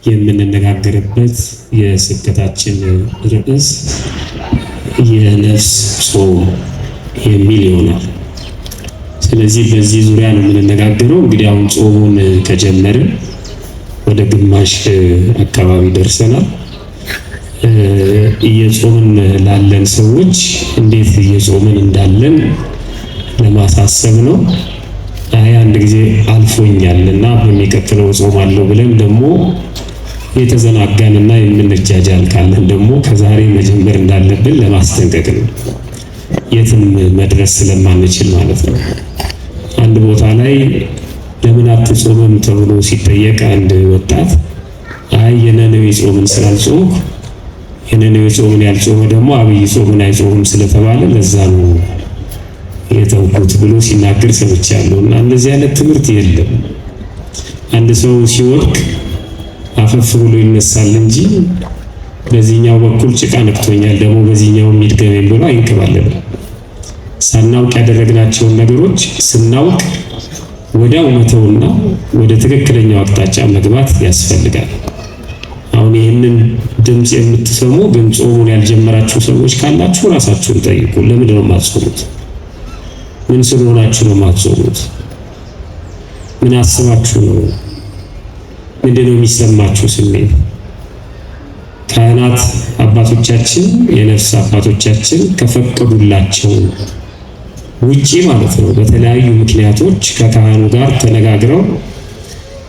የምንነጋገርበት የስብከታችን ርዕስ የነፍስ ጾም የሚል ይሆናል። ስለዚህ በዚህ ዙሪያ ነው የምንነጋገረው። እንግዲህ አሁን ጾሙን ከጀመርን ወደ ግማሽ አካባቢ ደርሰናል። እየጾምን ላለን ሰዎች እንዴት እየጾምን እንዳለን ለማሳሰብ ነው። አንድ ጊዜ አልፎኛልና በሚቀጥለው ጾማለሁ ብለን ደግሞ የተዘናጋንና የምንጃጃል ካለን ደግሞ ከዛሬ መጀመር እንዳለብን ለማስጠንቀቅ ነው። የትም መድረስ ስለማንችል ማለት ነው። አንድ ቦታ ላይ ለምን አትጾምም ተብሎ ሲጠየቅ አንድ ወጣት የነነዌ ጾምን ስላልጾምኩ የነነዌ ጾምን ያልጾመ ደግሞ አብይ ጾምን አይጾምም ስለተባለ ለዛ ነው የተውኩት ብሎ ሲናገር ሰምቻለሁ። እና እንደዚህ አይነት ትምህርት የለም። አንድ ሰው ሲወድቅ አፈፍ ብሎ ይነሳል እንጂ በዚህኛው በኩል ጭቃ ነክቶኛል ደግሞ በዚህኛው የሚድገመኝ ብሎ አይንከባለልም። ሳናውቅ ያደረግናቸውን ነገሮች ስናውቅ ወዲያው መተውና ወደ ትክክለኛው አቅጣጫ መግባት ያስፈልጋል። አሁን ይህንን ድምፅ የምትሰሙ ግን ጾሙን ያልጀመራችሁ ሰዎች ካላችሁ ራሳችሁን ጠይቁ። ለምንድን ነው የማትጾሙት? ምን ስለሆናችሁ ነው የማትጾሙት? ምን አስባችሁ ነው? ምንድን ነው የሚሰማችሁ ስሜት? ካህናት አባቶቻችን የነፍስ አባቶቻችን ከፈቀዱላቸው ውጪ ማለት ነው በተለያዩ ምክንያቶች ከካህኑ ጋር ተነጋግረው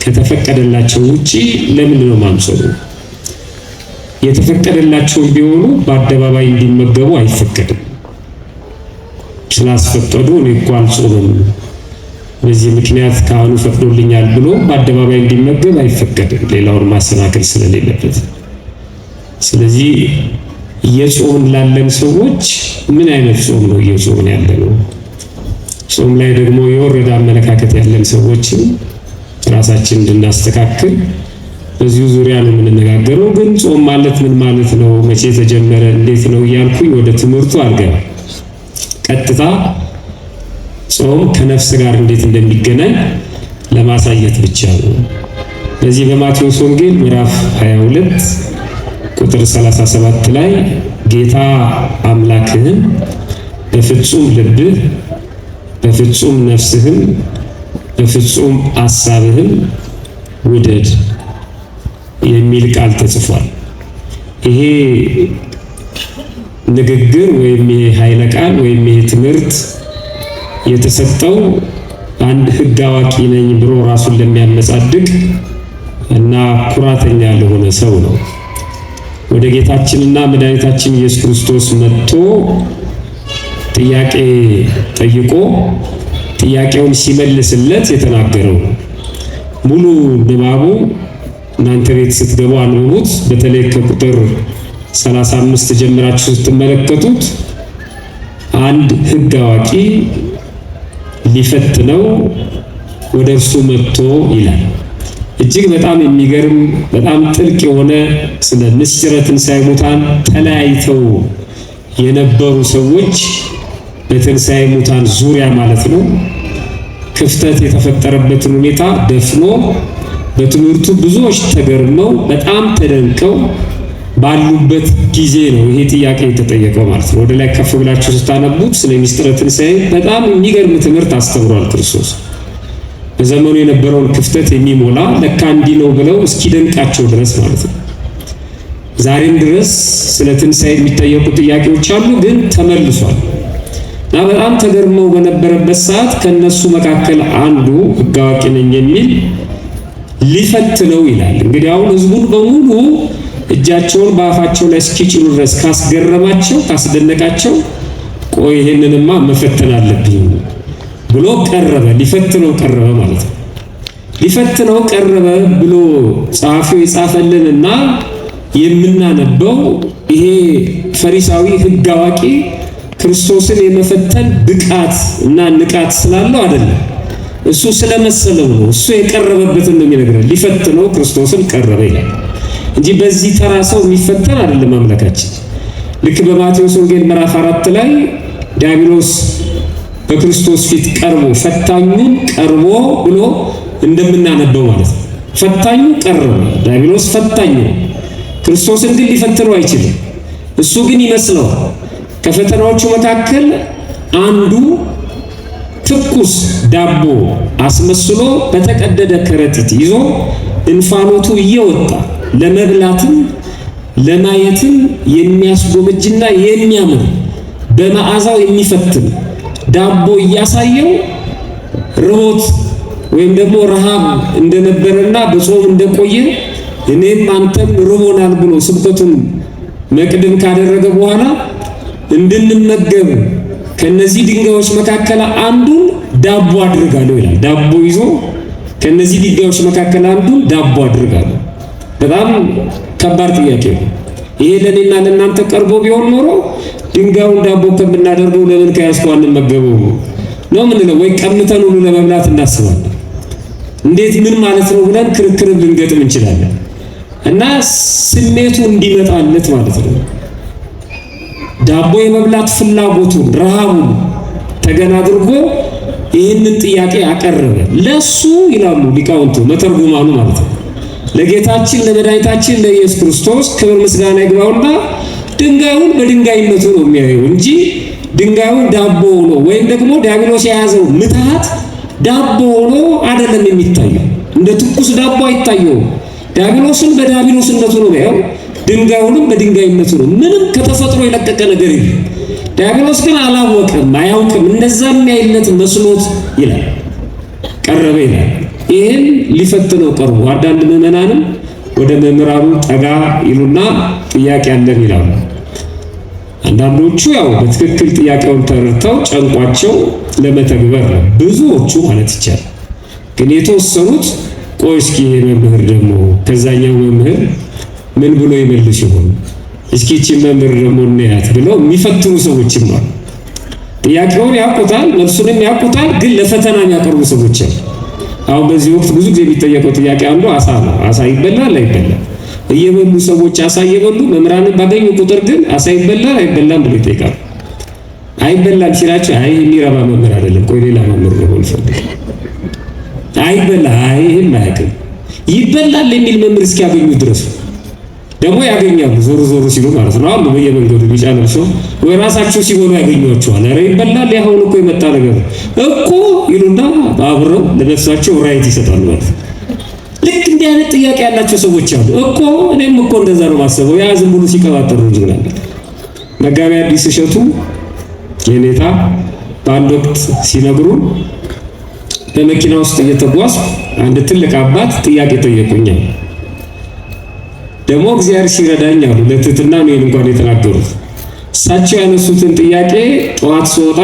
ከተፈቀደላቸው ውጪ ለምንድን ነው ማንጾሙ? የተፈቀደላቸው ቢሆኑ በአደባባይ እንዲመገቡ አይፈቀድም። ስላስፈቀዱ እኔ እኮ አልጾምም በዚህ ምክንያት ካህኑ ፈቅዶልኛል ብሎ በአደባባይ እንዲመገብ አይፈቀድም፣ ሌላውን ማሰናከል ስለሌለበት። ስለዚህ እየጾምን ላለን ሰዎች ምን አይነት ጾም ነው እየጾምን ያለ ነው? ጾም ላይ ደግሞ የወረደ አመለካከት ያለን ሰዎችን ራሳችን እንድናስተካክል በዚሁ ዙሪያ ነው የምንነጋገረው። ግን ጾም ማለት ምን ማለት ነው? መቼ ተጀመረ? እንዴት ነው እያልኩኝ ወደ ትምህርቱ አልገባም። ቀጥታ ጾም ከነፍስ ጋር እንዴት እንደሚገናኝ ለማሳየት ብቻ ነው። በዚህ በማቴዎስ ወንጌል ምዕራፍ 22 ቁጥር 37 ላይ ጌታ አምላክህን በፍጹም ልብህ፣ በፍጹም ነፍስህም፣ በፍጹም ሐሳብህም ውደድ የሚል ቃል ተጽፏል። ይሄ ንግግር ወይም ይሄ ኃይለ ቃል ወይም ይሄ ትምህርት የተሰጠው አንድ ሕግ አዋቂ ነኝ ብሎ ራሱን ለሚያመጻድቅ እና ኩራተኛ ለሆነ ሰው ነው። ወደ ጌታችንና መድኃኒታችን ኢየሱስ ክርስቶስ መጥቶ ጥያቄ ጠይቆ ጥያቄውን ሲመልስለት የተናገረው ሙሉ ንባቡ እናንተ ቤት ስትገቡ አንብቡት። በተለይ ከቁጥር 35 ጀምራችሁ ስትመለከቱት አንድ ሕግ አዋቂ ሊፈትነው ወደ እርሱ መጥቶ ይላል። እጅግ በጣም የሚገርም በጣም ጥልቅ የሆነ ስለ ምስጢረ ትንሣኤ ሙታን ተለያይተው የነበሩ ሰዎች በትንሣኤ ሙታን ዙሪያ ማለት ነው ክፍተት የተፈጠረበትን ሁኔታ ደፍኖ በትምህርቱ ብዙዎች ተገርመው በጣም ተደንቀው ባሉበት ጊዜ ነው ይሄ ጥያቄ የተጠየቀው ማለት ነው። ወደ ላይ ከፍ ብላችሁ ስታነቡት ስለ ምስጢረ ትንሣኤ በጣም የሚገርም ትምህርት አስተምሯል ክርስቶስ። በዘመኑ የነበረውን ክፍተት የሚሞላ ለካ እንዲህ ነው ብለው እስኪደንቃቸው ድረስ ማለት ነው። ዛሬም ድረስ ስለ ትንሣኤ የሚጠየቁ ጥያቄዎች አሉ፣ ግን ተመልሷል እና በጣም ተገርመው በነበረበት ሰዓት ከነሱ መካከል አንዱ ሕግ አዋቂ ነኝ የሚል ሊፈትነው ይላል። እንግዲህ አሁን ሕዝቡን በሙሉ እጃቸውን በአፋቸው ላይ እስኪጭኑ ድረስ ካስገረማቸው ካስደነቃቸው፣ ቆይ ይሄንንማ መፈተን አለብኝ ብሎ ቀረበ። ሊፈትነው ቀረበ ማለት ነው። ሊፈትነው ቀረበ ብሎ ጸሐፊው የጻፈልንና የምናነበው ይሄ ፈሪሳዊ ሕግ አዋቂ ክርስቶስን የመፈተን ብቃት እና ንቃት ስላለው አይደለም፣ እሱ ስለመሰለው ነው። እሱ የቀረበበትን ነው የሚነግረን። ሊፈትነው ክርስቶስን ቀረበ ይላል እንጂ በዚህ ተራ ሰው የሚፈተን አይደለም አምላካችን። ልክ በማቴዎስ ወንጌል ምዕራፍ 4 ላይ ዲያብሎስ በክርስቶስ ፊት ቀርቦ ፈታኙን ቀርቦ ብሎ እንደምናነበው ማለት ነው። ፈታኙ ቀረበ። ዲያብሎስ ፈታኝ ነው። ክርስቶስን ግን ሊፈትነው አይችልም። እሱ ግን ይመስለዋል። ከፈተናዎቹ መካከል አንዱ ትኩስ ዳቦ አስመስሎ በተቀደደ ከረጢት ይዞ እንፋሎቱ እየወጣ ለመብላትም ለማየትም የሚያስጎመጅና የሚያምር በመዓዛው የሚፈትን ዳቦ እያሳየው ርቦት ወይም ደግሞ ረሃብ እንደነበረና በጾም እንደቆየ እኔም አንተም ርቦናል ብሎ ስብከቱን መቅድም ካደረገ በኋላ እንድንመገብ ከነዚህ ድንጋዮች መካከል አንዱን ዳቦ አድርጋለሁ ይላል። ዳቦ ይዞ ከነዚህ ድንጋዮች መካከል አንዱን ዳቦ አድርጋለሁ። በጣም ከባድ ጥያቄ ነው። ይሄ ለኔና ለእናንተ ቀርቦ ቢሆን ኖሮ ድንጋዩን ዳቦ ከምናደርገው ለምን ከያዝከው አንመገበው ነው ምንለው? ወይ ቀምተን ሁሉ ለመብላት እናስባለን። እንዴት ምን ማለት ነው ብለን ክርክር ልንገጥም እንችላለን። እና ስሜቱ እንዲመጣለት ማለት ነው። ዳቦ የመብላት ፍላጎቱን ረሃቡን ተገና አድርጎ ይህንን ጥያቄ አቀረበ። ለሱ ይላሉ ሊቃውንቱ መተርጉማኑ ማለት ነው። ለጌታችን ለመድኃኒታችን ለኢየሱስ ክርስቶስ ክብር ምስጋና ይግባውና ድንጋዩን በድንጋይነቱ ነው የሚያየው እንጂ ድንጋዩን ዳቦ ሆኖ ወይም ደግሞ ዲያብሎስ የያዘው ምትሃት ዳቦ ሆኖ አይደለም የሚታየው። እንደ ትኩስ ዳቦ አይታየውም። ዲያብሎስን በዲያብሎስነቱ ነው ያው፣ ድንጋዩንም በድንጋይነቱ ነው። ምንም ከተፈጥሮ የለቀቀ ነገር የለም። ዲያብሎስ ግን አላወቀም፣ አያውቅም። እንደዛም ያይለት መስሎት ይላል ቀረበ ይላል። ይህን ሊፈትነው ቀርቦ አንዳንድ ምዕመናንም ወደ መምህራኑ ጠጋ ይሉና ጥያቄ አለን ይላሉ። አንዳንዶቹ ያው በትክክል ጥያቄውን ተረድተው ጨንቋቸው ለመተግበር ነው፣ ብዙዎቹ ማለት ይቻላል። ግን የተወሰኑት ቆይ እስኪ መምህር ደግሞ ከዛኛው መምህር ምን ብሎ ይመልስ ይሆን እስኪ እቺ መምህር ደግሞ እንያት ብለው የሚፈትኑ ሰዎችም አሉ። ጥያቄውን ያውቁታል፣ መልሱንም ያውቁታል፣ ግን ለፈተና የሚያቀርቡ ሰዎች አሉ። አሁን በዚህ ወቅት ብዙ ጊዜ የሚጠየቀው ጥያቄ አንዱ አሳ ነው። አሳ ይበላል አይበላም? እየበሉ ሰዎች አሳ እየበሉ መምህራንን ባገኙ ቁጥር ግን አሳ ይበላል አይበላም ብሎ ይጠይቃሉ። አይበላም ሲላቸው አይ የሚረባ መምህር አይደለም፣ ቆይ ሌላ መምህር ነው ፈልግ። አይበላ ይሄን ማያውቅም ይበላል የሚል መምህር እስኪያገኙ ድረስ ደግሞ ያገኛሉ። ዞር ዞር ሲሉ ማለት ነው። አሉ በየመንገዱ ቢጫ ለብሰው ወይ ራሳቸው ሲሆኑ ያገኟቸዋል። ኧረ ይበላል ያሁን እኮ የመጣ ነገር እኮ ይሉና አብረው ለነፍሳቸው ራይት ይሰጣሉ ማለት ነው። ልክ እንዲህ አይነት ጥያቄ ያላቸው ሰዎች አሉ እኮ። እኔም እኮ እንደዛ ነው ማሰበው። ያ ዝም ብሎ ሲቀባጠሩ ይችላል። መጋቢ አዲስ እሸቱ የኔታ በአንድ ወቅት ሲነግሩን በመኪና ውስጥ እየተጓዝኩ አንድ ትልቅ አባት ጥያቄ ጠየቁኛል። ደግሞ እግዚአብሔር ሲረዳኝ አሉ ለትህትና ነው እንኳን የተናገሩት። እሳቸው ያነሱትን ጥያቄ ጠዋት ስወጣ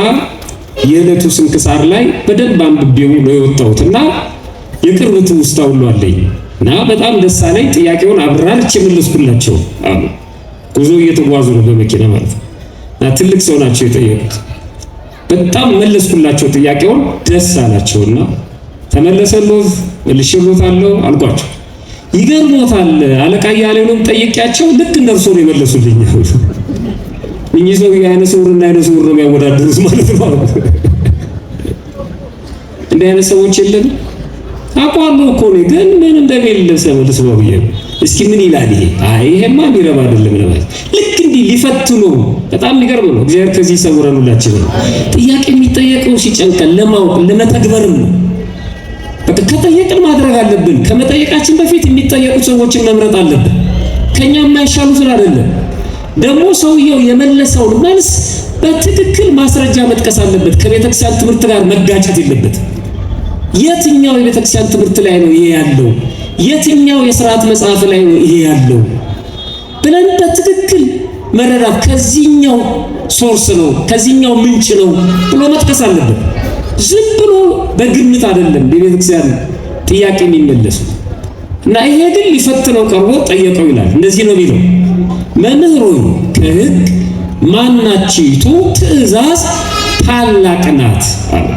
የዕለቱ ስንክሳር ላይ በደንብ አንብቤው ነው የወጣሁትና የቅርብ ትውስታ ሁሉ አለኝ እና በጣም ደስ አለኝ። ጥያቄውን አብራርቼ መለስኩላቸው አሉ። ጉዞ እየተጓዙ ነው በመኪና ማለት ነው። እና ትልቅ ሰው ናቸው የጠየቁት። በጣም መለስኩላቸው ጥያቄውን፣ ደስ አላቸውና ተመለሰልዎት መልሼልዎታለሁ አልኳቸው። ይገርሞታል አለቃ ያለውንም ጠይቄያቸው ልክ እንደርሶ ነው የመለሱልኝ። እኚህ ሰው የዓይነ ስውርና ዓይነ ስውር ነው የሚያወዳድሩት ማለት ነው። እንደ አይነት ሰዎች የለም አቋሉ እኮ ነው ግን ምን እንደሚል ሰው ብዬ እስኪ ምን ይላል ይሄ? አይ ይሄማ ቢረባ አይደለም ለማለት ልክ እንዲህ ሊፈትኑ በጣም የሚገርም ነው። እግዚአብሔር ከዚህ ይሰውረን ሁላችንም። ጥያቄ የሚጠየቀው ሲጨንቀን ለማወቅ ለመተግበርም ነው። በቃ ከጠየቅን ማድረግ አለብን። ከመጠየቃችን በፊት የሚጠየቁ ሰዎችን መምረጥ አለብን። ከኛ የማይሻሉትን አይደለም። ደግሞ ሰውየው የመለሰውን መልስ በትክክል ማስረጃ መጥቀስ አለበት። ከቤተክርስቲያን ትምህርት ጋር መጋጨት የለበትም። የትኛው የቤተክርስቲያን ትምህርት ላይ ነው ይሄ ያለው? የትኛው የሥርዓት መጽሐፍ ላይ ነው ይሄ ያለው ብለን በትክክል መረዳት ከዚህኛው ሶርስ ነው ከዚህኛው ምንጭ ነው ብሎ መጥቀስ አለበት። ዝም ብሎ በግምት አይደለም የቤተክርስቲያን ጥያቄ የሚመለሰው። እና ይሄ ግን ሊፈትነው ቀርቦ ጠየቀው ይላል። እንደዚህ ነው የሚለው መምህር ሆይ ከሕግ ማናችይቱ ትእዛዝ ታላቅ ናት አለ።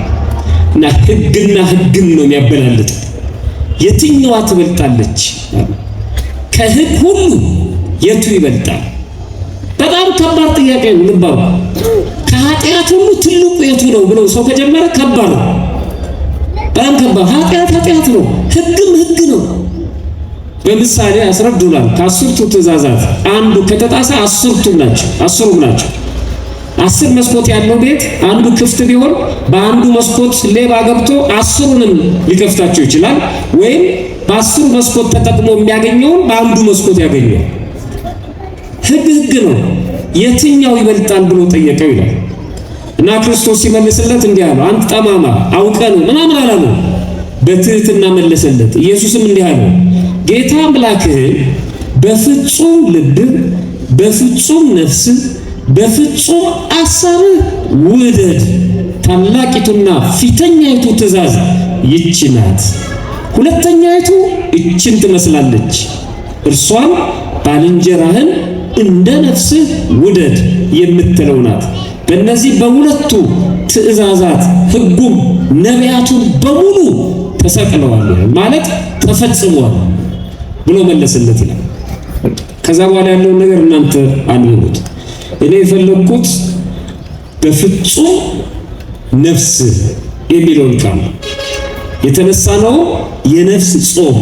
እና ሕግና ሕግን ነው የሚያበላልጥ። የትኛዋ ትበልጣለች? ከሕግ ሁሉ የቱ ይበልጣል? በጣም ከባድ ጥያቄ ነው። ልባው ከኃጢአት ሁሉ ትልቁ የቱ ነው ብሎ ሰው ከጀመረ ከባድ ነው። በጣም ከባድ። ኃጢአት ነው፣ ሕግም ሕግ ነው። በምሳሌ አስረዱናል። ከ10ቱ ትእዛዛት አንዱ ከተጣሰ 10ቱም ናቸው። 10 መስኮት ያለው ቤት አንዱ ክፍት ቢሆን በአንዱ መስኮት ሌባ ገብቶ 10ሩንም ሊከፍታቸው ይችላል። ወይም በ10 መስኮት ተጠቅሞ የሚያገኘውን በአንዱ መስኮት ያገኘው። ሕግ ነው። የትኛው ይበልጣል ብሎ ጠየቀው ይላል እና ክርስቶስ ሲመልስለት እንዲህ አለው፣ አንተ ጠማማ አውቀህ ነው ምናምን አላለው፣ በትህትና መለሰለት። ኢየሱስም እንዲህ አለው፣ ጌታ አምላክህን በፍጹም ልብህ፣ በፍጹም ነፍስህ፣ በፍጹም አሳብህ ውደድ። ታላቂቱና ፊተኛይቱ ትእዛዝ ይህች ናት። ሁለተኛይቱ ይህችን ትመስላለች፣ እርሷም ባልንጀራህን እንደ ነፍስህ ውደድ የምትለው ናት። በእነዚህ በሁለቱ ትእዛዛት ሕጉም ነቢያቱን በሙሉ ተሰቅለዋል ማለት ተፈጽሟል ብሎ መለሰለት ይላል። ከዛ በኋላ ያለውን ነገር እናንተ አንብቡት። እኔ የፈለግኩት በፍጹም ነፍስ የሚለውን ቃል የተነሳ ነው። የነፍስ ጾም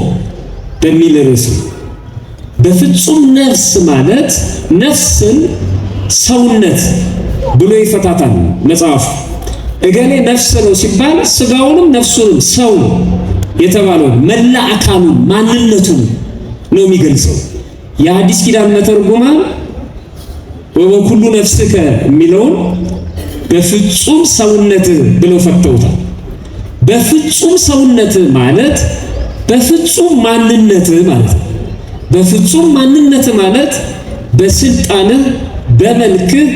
በሚል ርዕስ በፍጹም ነፍስ ማለት ነፍስን ሰውነት ብሎ ይፈታታል መጽሐፍ። እገሌ ነፍስ ነው ሲባል ስጋውንም ነፍሱንም ሰው የተባለው መላ አካሉን ማንነቱን ነው የሚገልጸው። የአዲስ ኪዳን መተርጉማን ወበኩሉ ነፍስከ የሚለውን በፍጹም ሰውነት ብለው ፈተውታል። በፍጹም ሰውነት ማለት በፍጹም ማንነት ማለት ነው። በፍጹም ማንነት ማለት በስልጣንህ፣ በመልክህ፣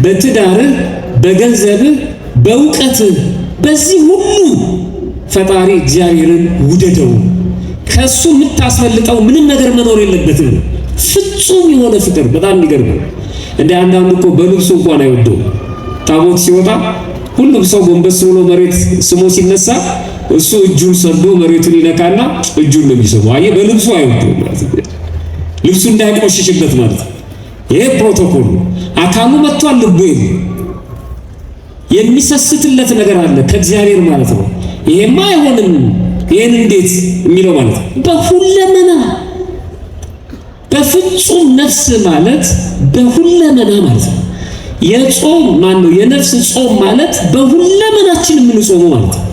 በትዳርህ፣ በገንዘብህ፣ በእውቀትህ፣ በዚህ ሁሉ ፈጣሪ እግዚአብሔርን ውደደው። ከሱ የምታስፈልጠው ምንም ነገር መኖር የለበትም። ፍጹም የሆነ ፍቅር። በጣም የሚገርም እንደ አንዳንዱ እኮ በልብሱ እንኳን አይወደው። ታቦት ሲወጣ ሁሉም ሰው ጎንበስ ብሎ መሬት ስሞ ሲነሳ እሱ እጁን ሰዶ መሬቱን ይነካና እጁን ነው የሚስመው። አየህ፣ በልብሱ አይወደው ማለት ነው። ልብሱ እንዳይቆሽሽበት ማለት ነው። ይሄ ፕሮቶኮል ነው። አካሉ መጥቷል፣ ልቡ የሚሰስትለት ነገር አለ ከእግዚአብሔር ማለት ነው። ይሄማ አይሆንም፣ ይሄን እንዴት የሚለው ማለት ነው። በሁለመና በፍጹም ነፍስ ማለት በሁለመና ማለት ነው። የጾም ማን ነው? የነፍስ ጾም ማለት በሁለመናችን የምንጾመው ማለት ነው።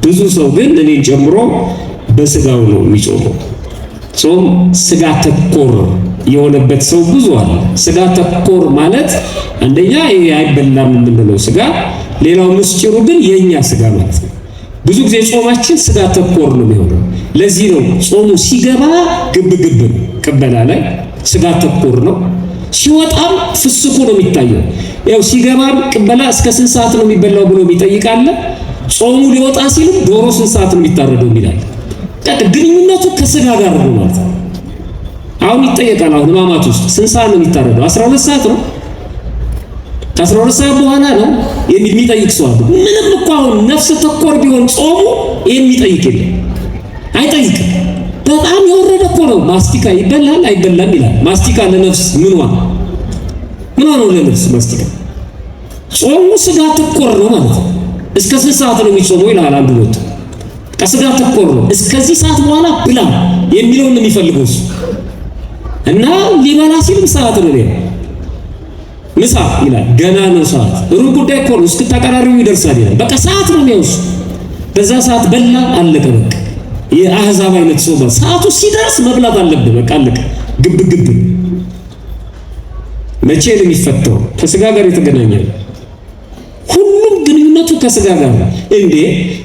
ብዙ ሰው ግን እኔን ጨምሮ በስጋው ነው የሚጾመው። ጾም ስጋ ተኮር የሆነበት ሰው ብዙ አለ። ስጋ ተኮር ማለት አንደኛ አይበላም የምንለው ስጋ፣ ሌላው ምስጢሩ ግን የኛ ስጋ ማለት ነው። ብዙ ጊዜ ጾማችን ስጋ ተኮር ነው የሚሆነው። ለዚህ ነው ጾሙ ሲገባ ግብ ቅበላ ላይ ስጋ ተኮር ነው፣ ሲወጣም ፍስኩ ነው የሚታየው። ያው ሲገባም ቅበላ እስከ ስንት ሰዓት ነው የሚበላው ብሎ የሚጠይቃለ። ጾሙ ሊወጣ ሲል ዶሮ ስንት ሰዓት ነው የሚታረደው ይላል። ግንኙነቱ ከስጋ ጋር ነው ማለት ነው። አሁን ይጠየቃል። አሁን ሕማማት ውስጥ ስንት ሰዓት ነው የሚታረደው? 12 ሰዓት ነው። ከ12 ሰዓት በኋላ ነው የሚጠይቅ ሰው አለ። ምንም እኮ አሁን ነፍስ ተኮር ቢሆን ጾሙ የሚጠይቅ የለም፣ አይጠይቅም። በጣም የወረደ እኮ ነው። ማስቲካ ይበላል አይበላም ይላል። ማስቲካ ለነፍስ ምንዋ ነው ለነፍስ ማስቲካ? ጾሙ ስጋ ተኮር ነው ማለት ነው። እስከ ስንት ሰዓት ነው የሚጾመው ይላል አንዱ ወጥ። ከስጋ ተኮር ነው። እስከዚህ ሰዓት በኋላ ብላ የሚለውን ነው የሚፈልገው እሱ። እና ሊበላ ሲልም ሰዓት ነው ለኔ ምሳ ይላል። ገና ነው ሰዓት፣ ሩብ ጉዳይ እኮ ነው፣ እስክታቀራሪው ይደርሳል ይላል። በቃ ሰዓት ነው የሚያውስ። በዛ ሰዓት በላ አለቀ በቃ። የአህዛብ አይነት ሰው ሰዓቱ ሲደርስ መብላት አለብህ በቃ አለቀ። ግብ መቼ ነው የሚፈተው? ከስጋ ጋር የተገናኘ ሁሉም ግንኙነቱ ከስጋ ጋር እንዴ።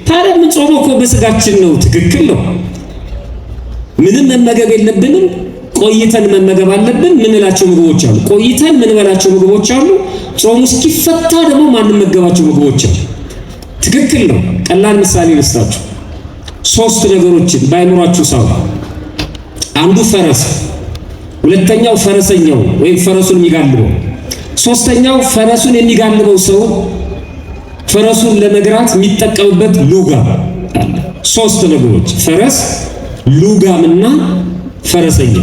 ታዲያ ምን ጾመው እኮ በስጋችን ነው። ትክክል ነው። ምንም መመገብ የለብንም፣ ቆይተን መመገብ አለብን። ምንላቸው ምግቦች አሉ፣ ቆይተን ምንበላቸው ምግቦች አሉ። ጾሙ እስኪፈታ ደግሞ ማንመገባቸው ምግቦች አሉ። ትክክል ነው። ቀላል ምሳሌ ልስጣችሁ። 3 ነገሮችን ባይኖራችሁ ሳው። አንዱ ፈረስ፣ ሁለተኛው ፈረሰኛው ወይም ፈረሱን የሚጋልበው፣ ሶስተኛው ፈረሱን የሚጋልበው ሰው ፈረሱን ለመግራት የሚጠቀምበት ሉጋም አለ። 3 ነገሮች ፈረስ፣ ሉጋምና ፈረሰኛ።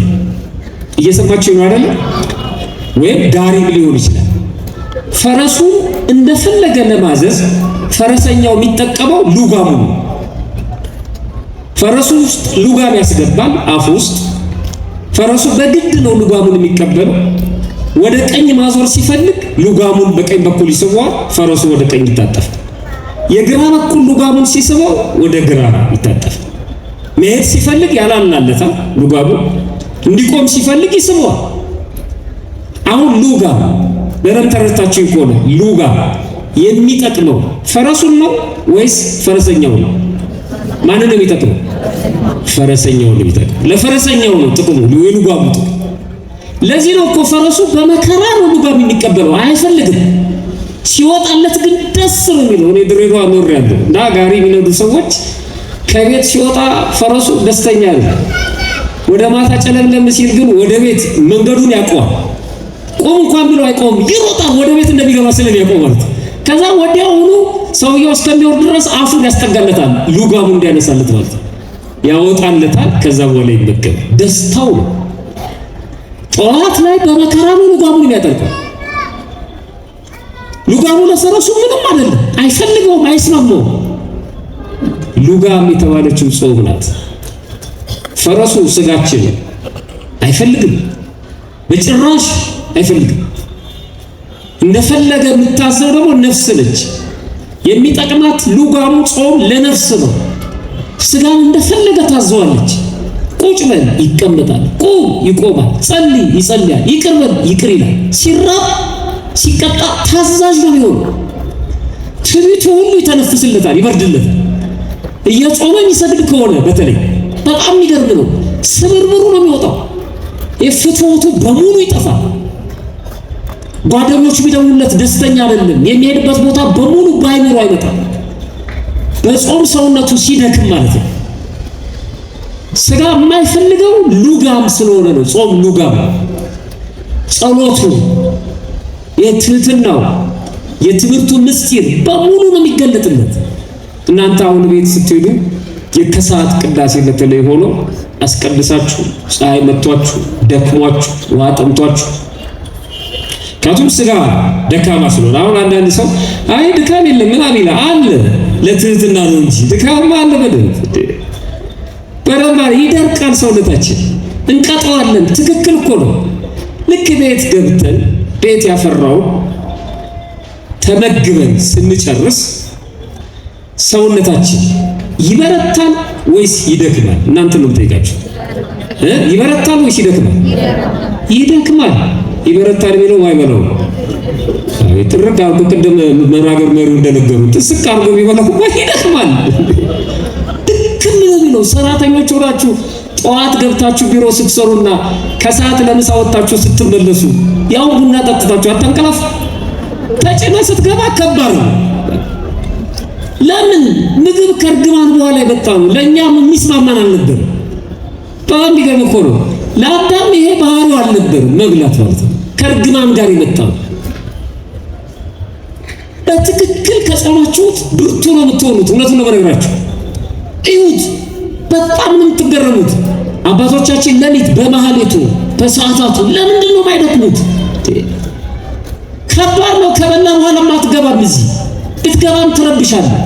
እየሰማችሁ ነው አይደል? ወይም ጋሪም ሊሆን ይችላል። ፈረሱ እንደፈለገ ለማዘዝ ፈረሰኛው የሚጠቀመው ሉጋሙ ነው። ፈረሱ ውስጥ ሉጋም ያስገባል አፍ ውስጥ። ፈረሱ በግድ ነው ልጓሙን የሚቀበለው። ወደ ቀኝ ማዞር ሲፈልግ ልጓሙን በቀኝ በኩል ይስበዋል፣ ፈረሱ ወደ ቀኝ ይታጠፋል። የግራ በኩል ልጓሙን ሲስበው ወደ ግራ ይታጠፋል። መሄድ ሲፈልግ ያላላለታል ልጓሙን፣ እንዲቆም ሲፈልግ ይስበዋል። አሁን ልጓም በደንብ ተረድታችሁ ከሆነ ልጓም የሚጠቅመው ፈረሱን ነው ወይስ ፈረሰኛው ነው? ማንን ነው የሚጠቅመው? ፈረሰኛው ነው የሚጠቅመው። ለፈረሰኛው ነው ጥቅሙ፣ የልጓሙ ጥቅም። ለዚህ ነው እኮ ፈረሱ በመከራ ነው ልጓም የሚቀበለው፣ አይፈልግም። ሲወጣለት ግን ደስ ነው የሚለው። እኔ ድሬዳዋ ኖሬያለሁ እና ጋሪ የሚነዱ ሰዎች ከቤት ሲወጣ ፈረሱ ደስተኛ ነው። ወደ ማታ ጨለምለም ሲል ግን ወደ ቤት መንገዱን ያውቀዋል። ቆም እንኳን ብሎ አይቆም፣ ይሮጣል ወደ ቤት እንደሚገባ ስለሚያውቀው ማለት። ከዛ ወዲያውኑ ሰውየው እስከሚወርድ ድረስ አፉን ያስጠጋለታል፣ ልጓሙ እንዲያነሳለት ማለት ያወጣለታል። ከዛ በኋላ ይመገብ፣ ደስታው ነው። ጠዋት ላይ በመከራ ነው ልጓሙን የሚያጠልቀው። ልጓሙ ለፈረሱ ምንም አይደለም፣ አይፈልገውም፣ አይስማማውም። ልጓም የተባለችው ጾም ናት። ፈረሱ ስጋችን አይፈልግም፣ በጭራሽ አይፈልግም። እንደፈለገ የምታዘው ደግሞ ነፍስ ነች። የሚጠቅማት ልጓሙ ጾም ለነፍስ ነው። ስጋን እንደፈለገ ታዘዋለች። ቁጭ በል ይቀመጣል፣ ቁም ይቆማል፣ ጸልይ ይጸልያል፣ ይቅር በል ይቅር ይላል። ሲራብ ሲቀጣ ታዛዥ ነው የሚሆነው። ትዕቢቱ ሁሉ ይተነፍስለታል፣ ይበርድለታል። እየጾመ የሚሰግድ ከሆነ በተለይ በጣም የሚገርም ነው። ስብርብሩ ነው የሚወጣው፣ የፍትወቱ በሙሉ ይጠፋል። ጓደኞቹ ቢደውሉለት ደስተኛ አይደለም። የሚሄድበት ቦታ በሙሉ ባይኖር አይመጣም። በጾም ሰውነቱ ሲደክም ማለት ነው። ስጋ የማይፈልገው ልጓም ስለሆነ ነው። ጾም ልጓም፣ ጸሎቱ፣ የትህትናው፣ የትምህርቱ ምስጢር በሙሉ ነው የሚገለጥለት። እናንተ አሁን ቤት ስትሄዱ የከሰዓት ቅዳሴ በተለይ ሆኖ አስቀድሳችሁ ፀሐይ መጥቷችሁ ደክሟችሁ ውሃ ጠምቷችሁ፣ ካቱም ስጋ ደካማ ስለሆነ አሁን አንዳንድ ሰው አይ ድካም የለም ምናምን ይላል። አለ ለትህትና ነው እንጂ ድካም አለ። በደንብ ይደርቃል ሰውነታችን፣ እንቀጠዋለን። ትክክል እኮ ነው። ልክ ቤት ገብተን ቤት ያፈራው ተመግበን ስንጨርስ ሰውነታችን ይበረታል ወይስ ይደክማል? እናንተ ነው የምጠይቃችሁ። ይበረታል ወይስ ይደክማል? ይደክማል። ይበረታል የሚለው ማይበላው ጥርቅ አርጎ ቅድም መናገር መሪው እንደነገሩ ጥስቅ አርጎ የሚበላው ይደክማል። ድክም ነው የሚለው። ሰራተኞች ሆናችሁ ጠዋት ገብታችሁ ቢሮ ስትሰሩና ከሰዓት ለምሳ ወጣችሁ ስትመለሱ ያው ቡና ጠጥታችሁ አታንቀላፍ። ተጭነ ስትገባ ከባድ ነው። ለምን? ምግብ ከርግማን በኋላ የመጣ ነው። ለእኛም የሚስማማን አልነበረም። በጣም ቢገርም እኮ ነው። ለአዳም ይሄ ባህሪው አልነበረም መብላት ማለት ነው። ከርግማን ጋር የመጣ ነው። በትክክል ከጾማችሁት ብርቱ ነው የምትሆኑት። እውነቱን ነው በነገራችሁ። እዩት፣ በጣም ነው የምትገረሙት። አባቶቻችን ሌሊት በማህሌቱ በሰዓታቱ ለምንድን ነው የማይደክሙት? ከባድ ነው። ከበላ በኋላ ማትገባም፣ እዚህ ብትገባም ትረብሻለህ።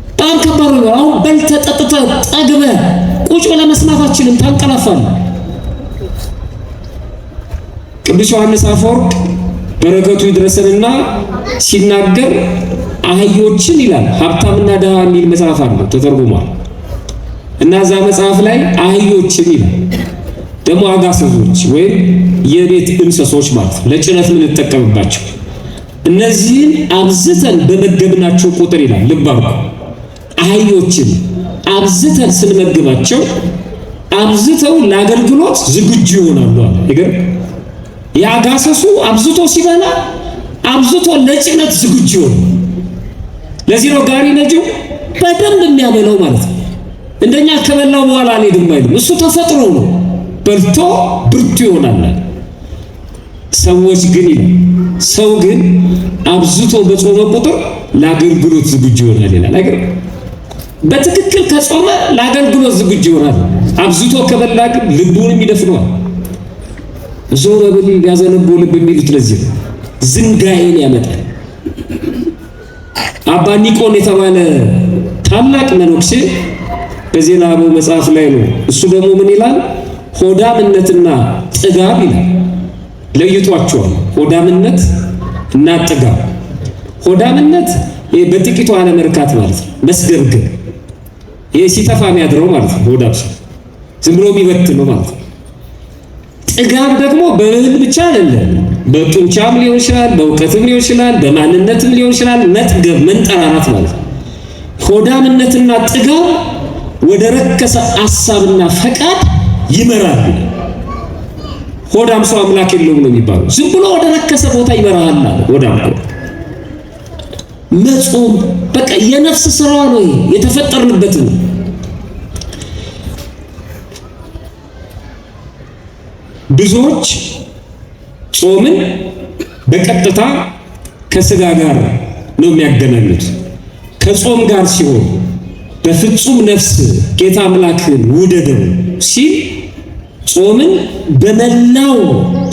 በጣም ከባድ ነው። አሁን በልተህ ጠጥተህ ጠግበህ ቁጭ ብለህ መስማታችንን ታንቀላፋለህ። ቅዱስ ዮሐንስ አፈወርቅ በረከቱ ይድረሰንና ሲናገር አህዮችን ይላል ሀብታምና ድሃ የሚል መጽሐፍ አለው ተተርጉሟል። እና እዛ መጽሐፍ ላይ አህዮችን ይላል ደግሞ አጋሰሶች ወይም የቤት እንስሶች ማለት ለጭነት ምን እንጠቀምባቸው እነዚህን አብዝተን በመገብናቸው ቁጥር ይላል ልብ አድርጉ። አህዮችን አብዝተን ስንመግባቸው አብዝተው ለአገልግሎት ዝግጁ ይሆናሉ አለ። ይገርም። የአጋሰሱ አብዝቶ ሲበላ አብዝቶ ለጭነት ዝግጁ ይሆናል። ለዚህ ነው ጋሪ ነጂው በደንብ የሚያበላው ማለት ነው። እንደኛ ከበላው በኋላ አልሄድም አይልም። እሱ ተፈጥሮ ነው። በልቶ ብርቱ ይሆናል። ሰዎች ግን ሰው ግን አብዝቶ በጾመ ቁጥር ለአገልግሎት ዝግጁ ይሆናል ይላል። አይገርም? በትክክል ከጾመ ለአገልግሎት ዝግጁ ይሆናል። አብዝቶ ከበላ ግን ልቡንም ይደፍነዋል። ዞረ ብል ያዘነቦ ልብ የሚሉት ለዚህ ነው። ዝንጋዬን ያመጣል። አባ ኒቆን የተባለ ታላቅ መነኩሴ በዜና አበው መጽሐፍ ላይ ነው። እሱ ደግሞ ምን ይላል? ሆዳምነትና ጥጋብ ይላል። ለይቷቸዋል። ሆዳምነት እና ጥጋብ። ሆዳምነት በጥቂቱ አለመርካት ማለት ነው፣ መስገብገብ። ይሄ ሲተፋ የሚያድረው ማለት ነው። ሆዳም ዝም ብሎ የሚበትን ነው ማለት ነው። ጥጋብ ደግሞ በእህል ብቻ አይደለም፣ በጡንቻም ሊሆን ይችላል፣ በእውቀትም ሊሆን ይችላል፣ በማንነትም ሊሆን ይችላል። መጥገብ መንጠራራት ማለት ነው። ሆዳምነትና ጥጋብ ወደ ረከሰ ሐሳብና ፈቃድ ይመራሉ። ሆዳም ሰው አምላክ የለውም ነው የሚባለው። ዝም ብሎ ወደ ረከሰ ቦታ ይመራሃል አለ ሆዳም ነው። መጾም በቃ የነፍስ ስራዋ ነው፣ የተፈጠርንበት ነው። ብዙዎች ጾምን በቀጥታ ከስጋ ጋር ነው የሚያገናኙት። ከጾም ጋር ሲሆን በፍጹም ነፍስ ጌታ አምላክን ውደደው ሲል ጾምን በመላው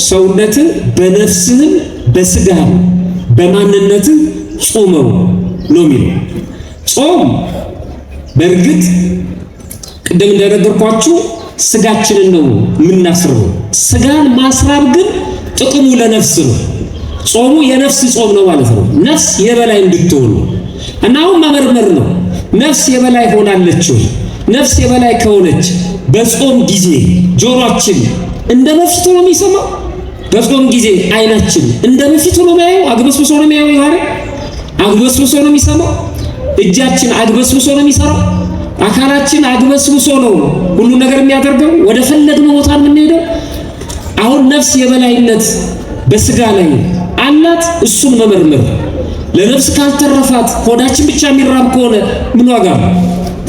ሰውነት በነፍስህም በስጋህም በማንነትህ ጾመው ነው የሚለው። ጾም በእርግጥ ቅድም እንደነገርኳችሁ ስጋችንን ነው የምናስረው። ስጋን ማስራብ ግን ጥቅሙ ለነፍስ ነው። ጾሙ የነፍስ ጾም ነው ማለት ነው። ነፍስ የበላይ እንድትሆን ነው እና አሁን መመርመር ነው። ነፍስ የበላይ ሆናለች ወይ? ነፍስ የበላይ ከሆነች በጾም ጊዜ ጆሮአችን እንደ በፊቱ ነው የሚሰማው? በጾም ጊዜ አይናችን እንደ በፊቱ ነው የሚያየው? አግበስብሶ ነው የሚያየው? ይዋረ አግበስብሶ ነው የሚሰማው? እጃችን አግበስብሶ ነው የሚሰራው? አካላችን አግበስብሶ ነው ሁሉ ነገር የሚያደርገው? ወደ ፈለግነው ቦታ የምንሄደው? አሁን ነፍስ የበላይነት በስጋ ላይ አላት። እሱን መመርመር። ለነፍስ ካልተረፋት ሆዳችን ብቻ የሚራብ ከሆነ ምን ዋጋ ነው?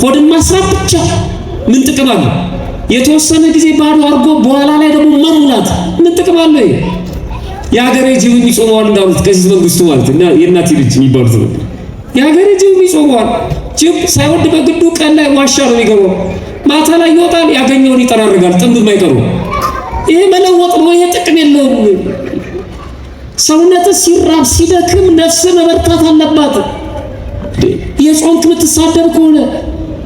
ሆድን ማስራት ብቻ ምን ጥቅም አለው? የተወሰነ ጊዜ ባዶ አድርጎ በኋላ ላይ ደግሞ መሙላት ምን ጥቅም አለው? የሀገሬ ጅብ የሚጾመዋል እንዳሉት ቀሲስ መንግስቱ ማለት እና የእናቴ ልጅ የሚባሉት ነው። የሀገሬ ጅብ የሚጾመዋል። ጅብ ሳይወድ በግዱ ቀን ላይ ዋሻ ነው የሚገባው፣ ማታ ላይ ይወጣል፣ ያገኘውን ይጠራርጋል፣ ጥንብ አይቀሩ። ይሄ መለወጥ ነው። ይሄ ጥቅም የለውም። ሰውነት ሲራብ ሲደክም ነፍስ መበርታት አለባት። እየጾምክ የምትሳደብ ከሆነ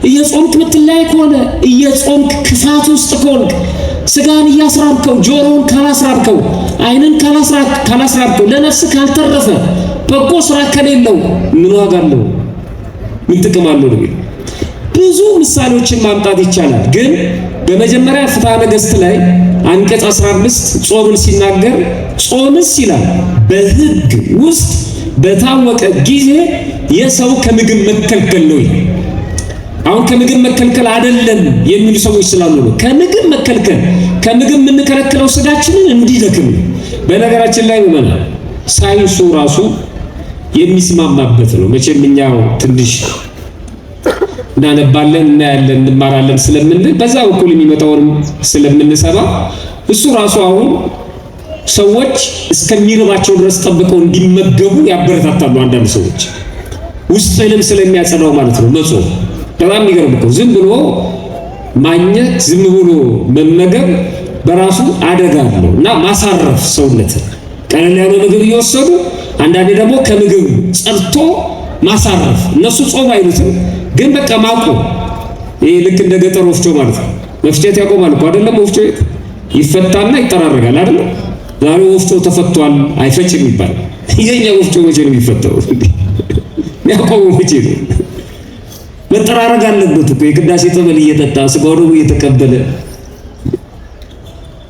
እየጾምክ የምትለያይ ከሆነ እየጾምክ ክፋት ውስጥ ከሆንክ ስጋን እያስራብከው ጆሮውን ካላስራብከው አይንን ካላስራብከው ለነፍስ ካልተረፈ በጎ ስራ ከሌለው ምን ዋጋ አለው? ምን ጥቅም አለው? ብዙ ምሳሌዎችን ማምጣት ይቻላል። ግን በመጀመሪያ ፍትሐ ነገሥት ላይ አንቀጽ 15 ጾምን ሲናገር ጾምስ ይላል በሕግ ውስጥ በታወቀ ጊዜ የሰው ከምግብ መከልከል ነው ይላል። አሁን ከምግብ መከልከል አይደለም የሚሉ ሰዎች ስላሉ ነው። ከምግብ መከልከል ከምግብ የምንከለክለው ስጋችንን እንዲደክም። በነገራችን ላይ ምን ሳይንሱ ራሱ የሚስማማበት ነው። መቼም እኛው ትንሽ እናነባለን እናያለን እንማራለን ስለምን በዛ በኩል የሚመጣውን ስለምንሰባ እሱ ራሱ አሁን ሰዎች እስከሚርባቸው ድረስ ጠብቀው እንዲመገቡ ያበረታታሉ። አንዳንድ ሰዎች ውስጥንም ስለሚያጸናው ማለት ነው መጾም። በጣም የሚገርም ነው። ዝም ብሎ ማግኘት ዝም ብሎ መመገብ በራሱ አደጋ አለው እና ማሳረፍ ሰውነትን ቀለል ያለ ምግብ እየወሰዱ አንዳንዴ ደግሞ ከምግብ ጸርቶ ማሳረፍ። እነሱ ጾም አይሉትም ግን በቃ ማቆም። ይሄ ልክ እንደ ገጠር ወፍጮ ማለት ነው። መፍጨት ያቆማል እኮ አይደለም? ወፍጮ ይፈታና ይጠራረጋል አይደል? ዛሬ ወፍጮ ተፈቷል አይፈጭም ይባላል። የኛ ወፍጮ መቼ ነው የሚፈታው? ያቆመው መቼ ነው? መጠራረግ አለበት እኮ። የቅዳሴ ጠበል እየጠጣ ስጋው ደግሞ እየተቀበለ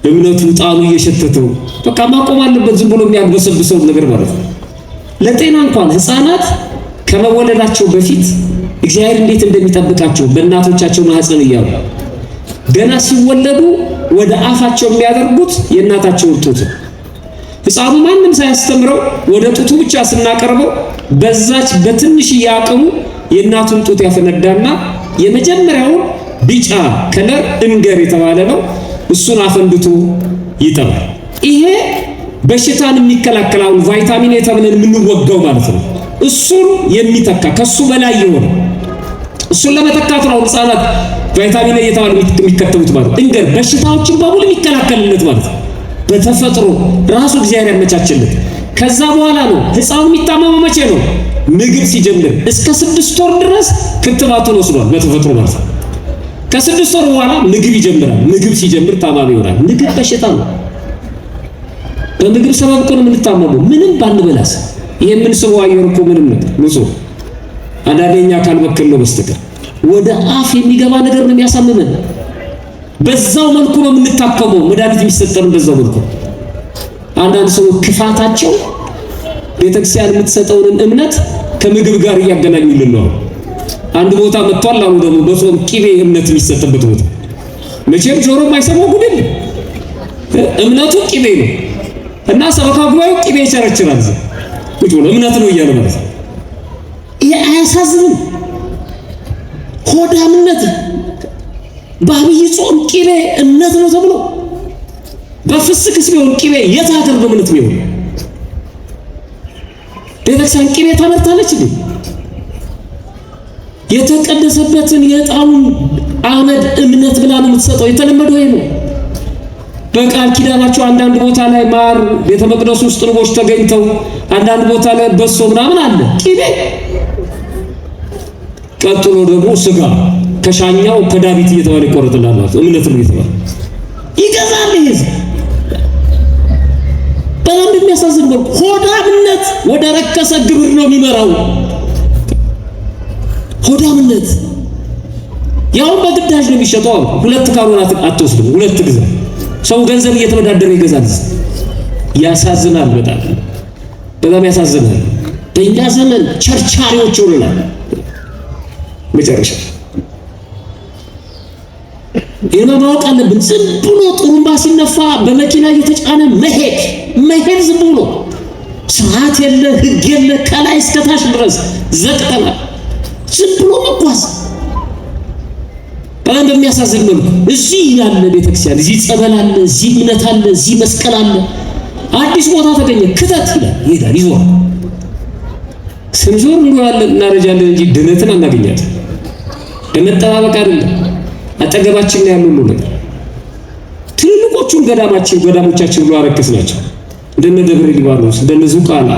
እምነቱ ጣኑ እየሸተተው በቃ ማቆም አለበት። ዝም ብሎ የሚያግበሰብሰው ነገር ማለት ነው። ለጤና እንኳን ህፃናት ከመወለዳቸው በፊት እግዚአብሔር እንዴት እንደሚጠብቃቸው በእናቶቻቸው ማህፀን እያሉ ገና ሲወለዱ ወደ አፋቸው የሚያደርጉት የእናታቸውን ጡት። ህፃኑ ማንም ሳያስተምረው ወደ ጡቱ ብቻ ስናቀርበው በዛች በትንሽ ያቀሙ የእናቱን ጡት ያፈነዳና የመጀመሪያውን ቢጫ ከለር እንገር የተባለ ነው እሱን አፈንድቶ ይጠባል። ይሄ በሽታን የሚከላከለው ቫይታሚን የተብለን የምንወጋው ማለት ነው። እሱን የሚተካ ከሱ በላይ የሆነ እሱን ለመተካት ነው ህፃናት ቫይታሚን እየተባለ የሚከተቡት ማለት ነው። እንገር በሽታዎችን በሙሉ የሚከላከልለት ማለት ነው። በተፈጥሮ ራሱ እግዚአብሔር ያመቻችለት። ከዛ በኋላ ነው ህፃኑ የሚታመመው መቼ ነው? ምግብ ሲጀምር እስከ 6 ወር ድረስ ክትባቱን ወስዷል በተፈጥሮ ማለት ነው። ከ6 ወር በኋላ ምግብ ይጀምራል። ምግብ ሲጀምር ታማሚ ይሆናል። ምግብ በሽታ ነው። በምግብ ሰበብ እኮ ነው የምንታመመው። ምንም ባንበላስ ይሄ ምን ስበው አየር እኮ ምንም ነገር ንጹህ አዳደኛ ካልበከል ነው በስተቀር ወደ አፍ የሚገባ ነገር ነው የሚያሳምመን። በዛው መልኩ ነው የምንታከመው። መድኃኒት የሚሰጠን በዛው መልኩ። አንዳንድ ሰው ክፋታቸው ቤተክርስቲያን የምትሰጠውን እምነት ከምግብ ጋር እያገናኙልን ነው። አንድ ቦታ መጥቷል አሉ ደግሞ በጾም ቂቤ እምነት የሚሰጥበት ቦታ። መቼም ጆሮ የማይሰማው ጉድ እምነቱ ቂቤ ነው እና ሰበካ ጉባኤው ቂቤ ይቸረችራል። ቁጭ ብሎ እምነት ነው እያለ ማለት ነው። ይሄ አያሳዝንም? ሆዳምነት በአብይ ጾም ቂቤ እምነት ነው ተብሎ በፍስክስ ቢሆን ቂቤ የት ሀገር በእምነት ቢሆን ቤተክርስቲያን ቂቤ ታመርታለች እንዴ? የተቀደሰበትን የዕጣኑን አመድ እምነት ብላ ነው የምትሰጠው። የተለመደው ይሄ ነው። በቃል ኪዳናቸው አንዳንድ ቦታ ላይ ማር ቤተ መቅደስ ውስጥ ንቦች ተገኝተው አንዳንድ ቦታ ላይ በሶ ምናምን አለ ቂቤ። ቀጥሎ ደግሞ ስጋ ከሻኛው ከዳቢት እየተባለ ይቆረጥላል ማለት ነው። እምነት ነው እየተባለ ይገዛል። ይሄ በጣም የሚያሳዝን ነው። ሆዳምነት ወደ ረከሰ ግብር ነው የሚመራው። ሆዳምነት ያው በግዳጅ ነው የሚሸጠው። ሁለት ካሮናት አትወስድም፣ ሁለት ግዛ። ሰው ገንዘብ እየተበዳደረ ይገዛል። ያሳዝናል። በጣም ያሳዝናል። በእኛ ዘመን ቸርቻሪዎች ሆነናል። መጨረሻ ይሄን ማወቅ አለብን። ዝም ብሎ ጥሩምባ ሲነፋ በመኪና እየተጫነ መሄድ ዝም ብሎ ስርዓት የለ፣ ህግ የለ፣ ከላይ እስከታች ድረስ ዘቅጠናል። ዝም ብሎ መጓዝ በጣም በሚያሳዝን መልኩ። እዚህ ያለ ቤተክርስቲያን፣ እዚህ ጸበል አለ፣ እዚህ እምነት አለ፣ እዚህ መስቀል አለ። አዲስ ቦታ ተገኘ ክተት ይላል ይዞር። ስንዞር ያለ እናረጃለን እንጂ ድነትን አናገኛትም። ለመጠባበቅ አይደለም አጠገባችን ላይ ያሉ ነገር። ትልልቆቹን ገዳሞቻችን ብሎ አረከስናቸው። እንደነ ደብረ ሊባኖስ፣ እንደነ ዙቃላ፣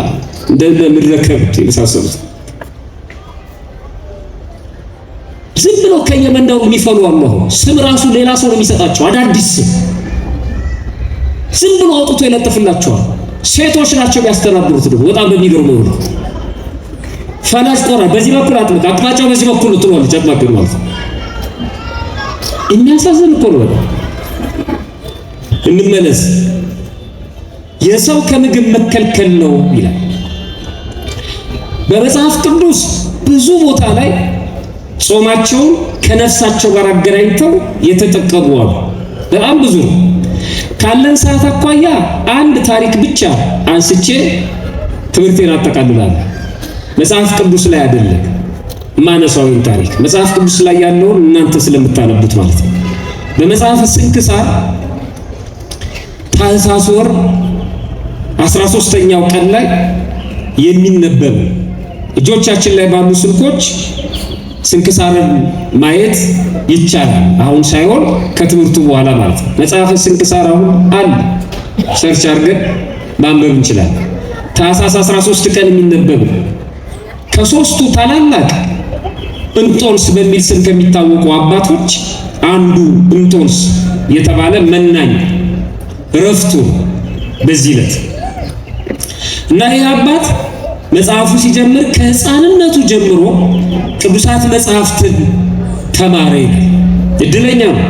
እንደነ ምድረ ከብት የመሳሰሉት ዝም ብሎ ከየመንደሩ የሚፈሉ አሉ። ስም ራሱ ሌላ ሰው ነው የሚሰጣቸው። አዳዲስ ስም ዝም ብሎ አውጥቶ ይለጥፍላቸዋል። ሴቶች ናቸው የሚያስተናግሩት። ደግሞ በጣም በሚገርመው ነው ፈላጭ ቆራ በዚህ በኩል አጥምቅ አቅጣጫው በዚህ በኩል ትሏለች። አጥማቅ ማለት የሚያሳዝን እኮ ነው። እንመለስ። የሰው ከምግብ መከልከል ነው ይላል በመጽሐፍ ቅዱስ። ብዙ ቦታ ላይ ጾማቸውን ከነፍሳቸው ጋር አገናኝተው የተጠቀሙ አሉ። በጣም ብዙ ነው። ካለን ሰዓት አኳያ አንድ ታሪክ ብቻ አንስቼ ትምህርቴን አጠቃልላለሁ። መጽሐፍ ቅዱስ ላይ አይደለም ማነሳውን ታሪክ መጽሐፍ ቅዱስ ላይ ያለውን እናንተ ስለምታነቡት ማለት ነው። በመጽሐፈ ስንክሳር ታኅሳስ ወር 13ኛው ቀን ላይ የሚነበብ እጆቻችን ላይ ባሉ ስልኮች ስንክሳርን ማየት ይቻላል። አሁን ሳይሆን ከትምህርቱ በኋላ ማለት ነው። መጽሐፈ ስንክሳር አሁን አለ፣ ሰርች አድርገን ማንበብ እንችላለን። ታኅሳስ 13 ቀን የሚነበብ ከሶስቱ ታላላቅ እንጦንስ በሚል ስም ከሚታወቁ አባቶች አንዱ እንጦንስ የተባለ መናኝ ረፍቱ በዚህ ዕለት እና ይህ አባት መጽሐፉ ሲጀምር ከሕፃንነቱ ጀምሮ ቅዱሳት መጽሐፍትን ተማረ ይላል። እድለኛ ነው።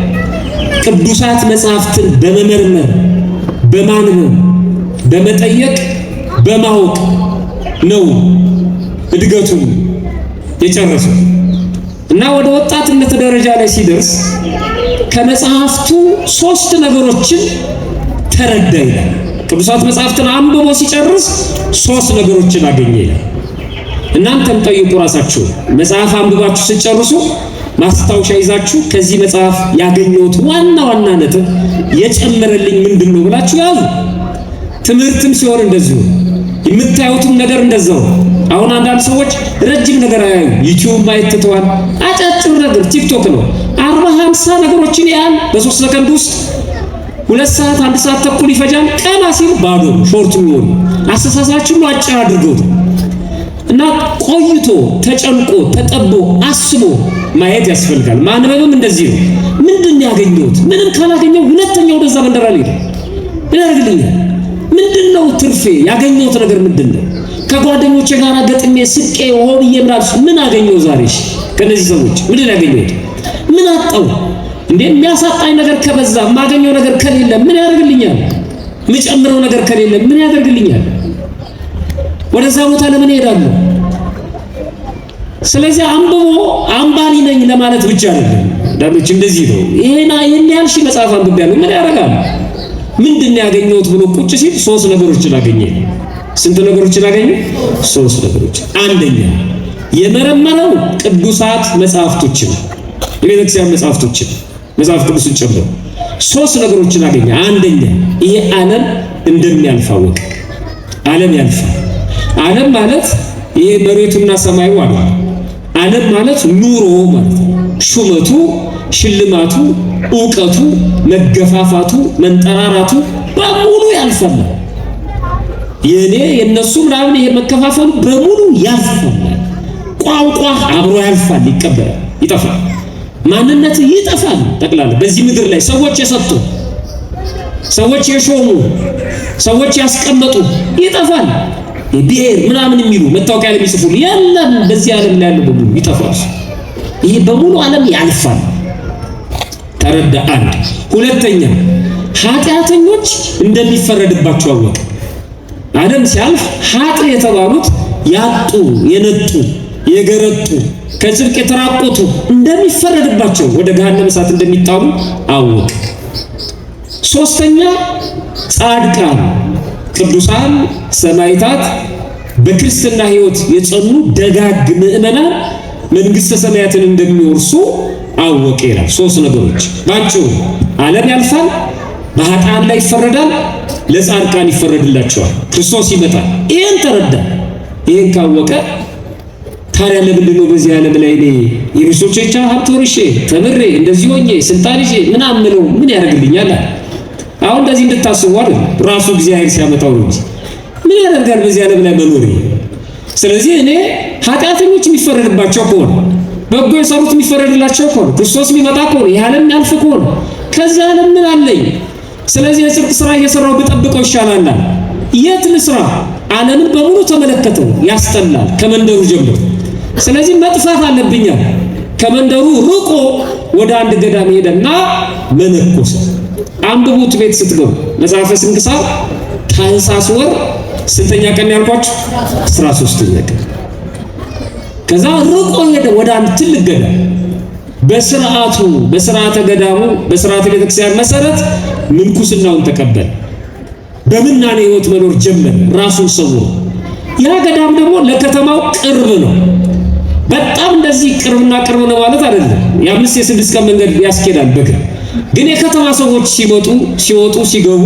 ቅዱሳት መጽሐፍትን በመመርመር በማንበብ በመጠየቅ በማወቅ ነው እድገቱን የጨረሰው እና ወደ ወጣትነት ደረጃ ላይ ሲደርስ ከመጽሐፍቱ 3 ነገሮችን ተረዳ ይላል። ቅዱሳት መጽሐፍትን አንብቦ ሲጨርስ 3 ነገሮችን አገኘ ይላል። እናንተም ጠይቁ ራሳችሁ። መጽሐፍ አንብባችሁ ሲጨርሱ ማስታወሻ ይዛችሁ ከዚህ መጽሐፍ ያገኘሁት ዋና ነጥብ የጨመረልኝ ምንድን ነው ብላችሁ ያዙ። ትምህርትም ሲሆን እንደዚሁ የምታዩትም ነገር እንደዛው። አሁን አንዳንድ ሰዎች ረጅም ነገር አያዩ፣ ዩቲዩብ ማየት ትተዋል። አጫጭር ነገር ቲክቶክ ነው 40-50 ነገሮችን ያህል በ3 ሰከንድ ውስጥ 2 ሰዓት 1 ሰዓት ተኩል ይፈጃል። ቀና ሲል ባዶ ሾርት የሚሆኑ አስተሳሰባችሁን አጭር አድርገውት እና ቆይቶ ተጨንቆ ተጠቦ አስቦ ማየት ያስፈልጋል። ማንበብም እንደዚህ ነው። ምንድነው ያገኘሁት? ምንም ካላገኘው ሁለተኛ ወደዛ መንደር አልሄድም። ምን ያደርግልኛል? ምንድነው ትርፌ? ያገኘሁት ነገር ምንድነው? ከጓደኞቼ ጋር ገጥሜ ስቄ ሆብዬ ምን አገኘሁ ዛሬ? ከነዚህ ሰዎች ምንድነው ያገኘሁት? ምን አጣው? እንዴ የሚያሳጣኝ ነገር ከበዛ የማገኘው ነገር ከሌለ ምን ያደርግልኛል? የምጨምረው ነገር ከሌለ ምን ያደርግልኛል? ወደዛ ቦታ ለምን እሄዳለሁ? ስለዚህ አንብቦ አንባቢ ነኝ ለማለት ብቻ አይደለም። ዳሎች እንደዚህ ነው። ይሄን ያህል ሺህ መጽሐፍ አንብቤያለሁ ምን ያደርጋል? ምንድነው ያገኘሁት ብሎ ቁጭ ሲል ሶስት ነገሮችን አገኘ። ስንት ነገሮችን አገኘ? ሶስት ነገሮች። አንደኛ የመረመረው ቅዱሳት መጽሐፍቶችን፣ የቤተክርስቲያን መጽሐፍቶችን፣ መጽሐፍ ቅዱስን ጨምሮ ሶስት ነገሮችን አገኘ። አንደኛ ይሄ ዓለም እንደሚያልፍ አወቀ። ዓለም ያልፋል። ዓለም ማለት ይሄ መሬቱና ሰማዩ አለ። ዓለም ማለት ኑሮ ማለት ሹመቱ፣ ሽልማቱ፣ ዕውቀቱ፣ መገፋፋቱ፣ መንጠራራቱ በሙሉ ያልፋል። የኔ የነሱ ምናምን ይሄ መከፋፈሉ በሙሉ ያልፋል። ቋንቋ አብሮ ያልፋል፣ ይቀበላል፣ ይጠፋል። ማንነት ይጠፋል። ጠቅላላ በዚህ ምድር ላይ ሰዎች የሰጡ፣ ሰዎች የሾሙ፣ ሰዎች ያስቀመጡ ይጠፋል። ብሔር ምናምን የሚሉ መታወቂያ ላይ የሚጽፉ የለም። በዚህ ዓለም ላይ ያለው በሙሉ ይጠፋል። ይሄ በሙሉ ዓለም ያልፋል። ተረዳ። አንድ ሁለተኛ ኃጢአተኞች እንደሚፈረድባቸው አወቀ። ዓለም ሲያልፍ ኃጥ የተባሉት ያጡ፣ የነጡ፣ የገረጡ፣ ከጽድቅ የተራቆቱ እንደሚፈረድባቸው ወደ ገሃነመ እሳት እንደሚጣሉ አወቀ። ሶስተኛ ጻድቃን፣ ቅዱሳን፣ ሰማዕታት፣ በክርስትና ሕይወት የጸኑ ደጋግ ምእመናን መንግሥተ ሰማያትን እንደሚወርሱ አወቀ ይላል። ሶስት ነገሮች ባጭሩ። ዓለም ያልፋል፣ በኃጥአን ላይ ይፈረዳል፣ ለጻድቃን ይፈረድላቸዋል። ክርስቶስ ይመጣል። ይሄን ተረዳ። ይሄን ካወቀ ታዲያ ለምንድን ነው በዚህ ዓለም ላይ እኔ የክርስቶስ ብቻ ሀብት ወርሼ ተምሬ እንደዚህ ሆኜ ስልጣን ይዤ ምናምን ነው ምን ያደርግልኛል? አሁን እንደዚህ እንድታስቡ አይደል? ራሱ እግዚአብሔር ሲያመጣው ነው እንጂ ምን ያደርጋል በዚህ ዓለም ላይ መኖር። ስለዚህ እኔ ኃጢአተኞች የሚፈረድባቸው ከሆነ በጎ የሰሩት የሚፈረድላቸው ከሆነ ክርስቶስ የሚመጣ ከሆነ ይህ ዓለም ያልፍ ከሆነ ከዚህ ዓለም ምን አለኝ? ስለዚህ የጽድቅ ስራ እየሰራው ብጠብቀው ይሻላል። የት ልስራ? ዓለምን በሙሉ ተመለከተው፣ ያስጠላል ከመንደሩ ጀምሮ። ስለዚህ መጥፋት አለብኛል። ከመንደሩ ርቆ ወደ አንድ ገዳም ሄደና መነኮሰ። አንብቡት ቤት ስትገቡ መጽሐፈ ስንክሳር ታኅሳስ ወር ስንተኛ ቀን ያልኳችሁ? 13ኛ ቀን። ከዛ ርቆ ሄደ ወደ አንድ ትልቅ ገዳም። በስርዓተ ገዳሙ በስርዓተ ቤተክርስቲያን መሰረት ምንኩስናውን ተቀበለ። በምናኔ ሕይወት መኖር ጀመረ ራሱን ሰውሮ። ያ ገዳም ደግሞ ለከተማው ቅርብ ነው። በጣም እንደዚህ ቅርብና ቅርብ ነው ማለት አይደለም። የአምስት የስድስት ቀን መንገድ ያስኬዳል በእግር። ግን የከተማ ሰዎች ሲመጡ ሲወጡ ሲገቡ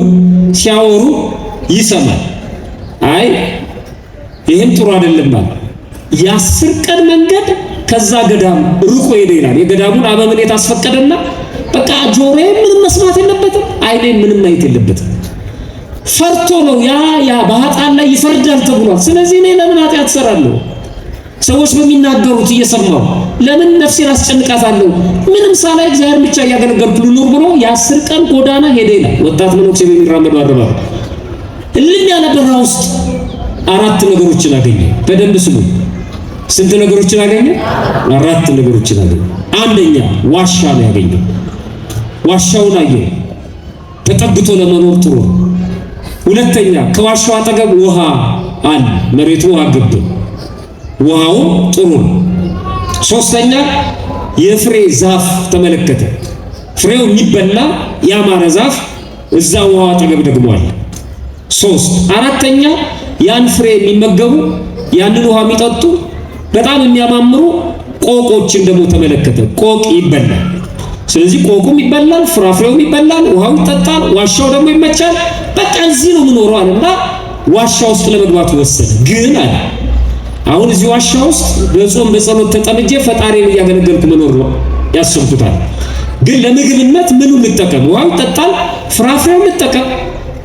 ሲያወሩ ይሰማል። አይ ይሄም ጥሩ አይደለም ማለት የ10 ቀን መንገድ ከዛ ገዳም ርቆ ሄደ ይላል። የገዳሙን አበምኔት አስፈቀደና በቃ ጆሮዬ ምንም መስማት የለበትም፣ አይኔ ምንም ማየት የለበትም። ፈርቶ ነው ያ በኃጥአን ላይ ይፈርዳል ተብሏል። ስለዚህ እኔ ለምን ኃጢአት እሰራለሁ? ሰዎች በሚናገሩት እየሰማሁ ለምን ነፍሴን አስጨንቃታለሁ? ምንም ሳላይ እግዚአብሔር ብቻ እያገለገልኩ ልኑር ብሎ የ10 ቀን ጎዳና ሄደ ይላል። ወጣት መነኩሴ በሚራመዱ አረባ እልም ያለ በረሃ ውስጥ 4 ነገሮችን አገኘ። በደንብ ስሙ። ስንት ነገሮችን አገኘ? 4 ነገሮችን አገኘ። አንደኛ ዋሻ ነው ያገኘው። ዋሻውን አየው፣ ተጠግቶ ለመኖር ጥሩ። ሁለተኛ ከዋሻው አጠገብ ውሃ አለ፣ መሬቱ ውሃ ገብ፣ ውሃው ጥሩ ነው። ሶስተኛ የፍሬ ዛፍ ተመለከተ፣ ፍሬው የሚበላ ያማረ ዛፍ እዛ ውሃው አጠገብ ደግሞ አለ። አራተኛ ያን ፍሬ የሚመገቡ ያንን ውሃ የሚጠጡ በጣም የሚያማምሩ ቆቆችን ደግሞ ተመለከተ። ቆቅ ይበላል። ስለዚህ ቆቁም ይበላል፣ ፍራፍሬውም ይበላል፣ ውሃው ይጠጣል፣ ዋሻው ደግሞ ይመቻል። በቃ እዚህ ነው የምኖረው አለና ዋሻ ውስጥ ለመግባት ወሰነ። ግን አለ አሁን እዚህ ዋሻ ውስጥ በጾም በጸሎት ተጠምጄ ፈጣሪን እያገለገልኩ መኖር ነው ያሰብኩታል። ግን ለምግብነት ምኑ ልጠቀም? ውሃው ይጠጣል፣ ፍራፍሬው ልጠቀም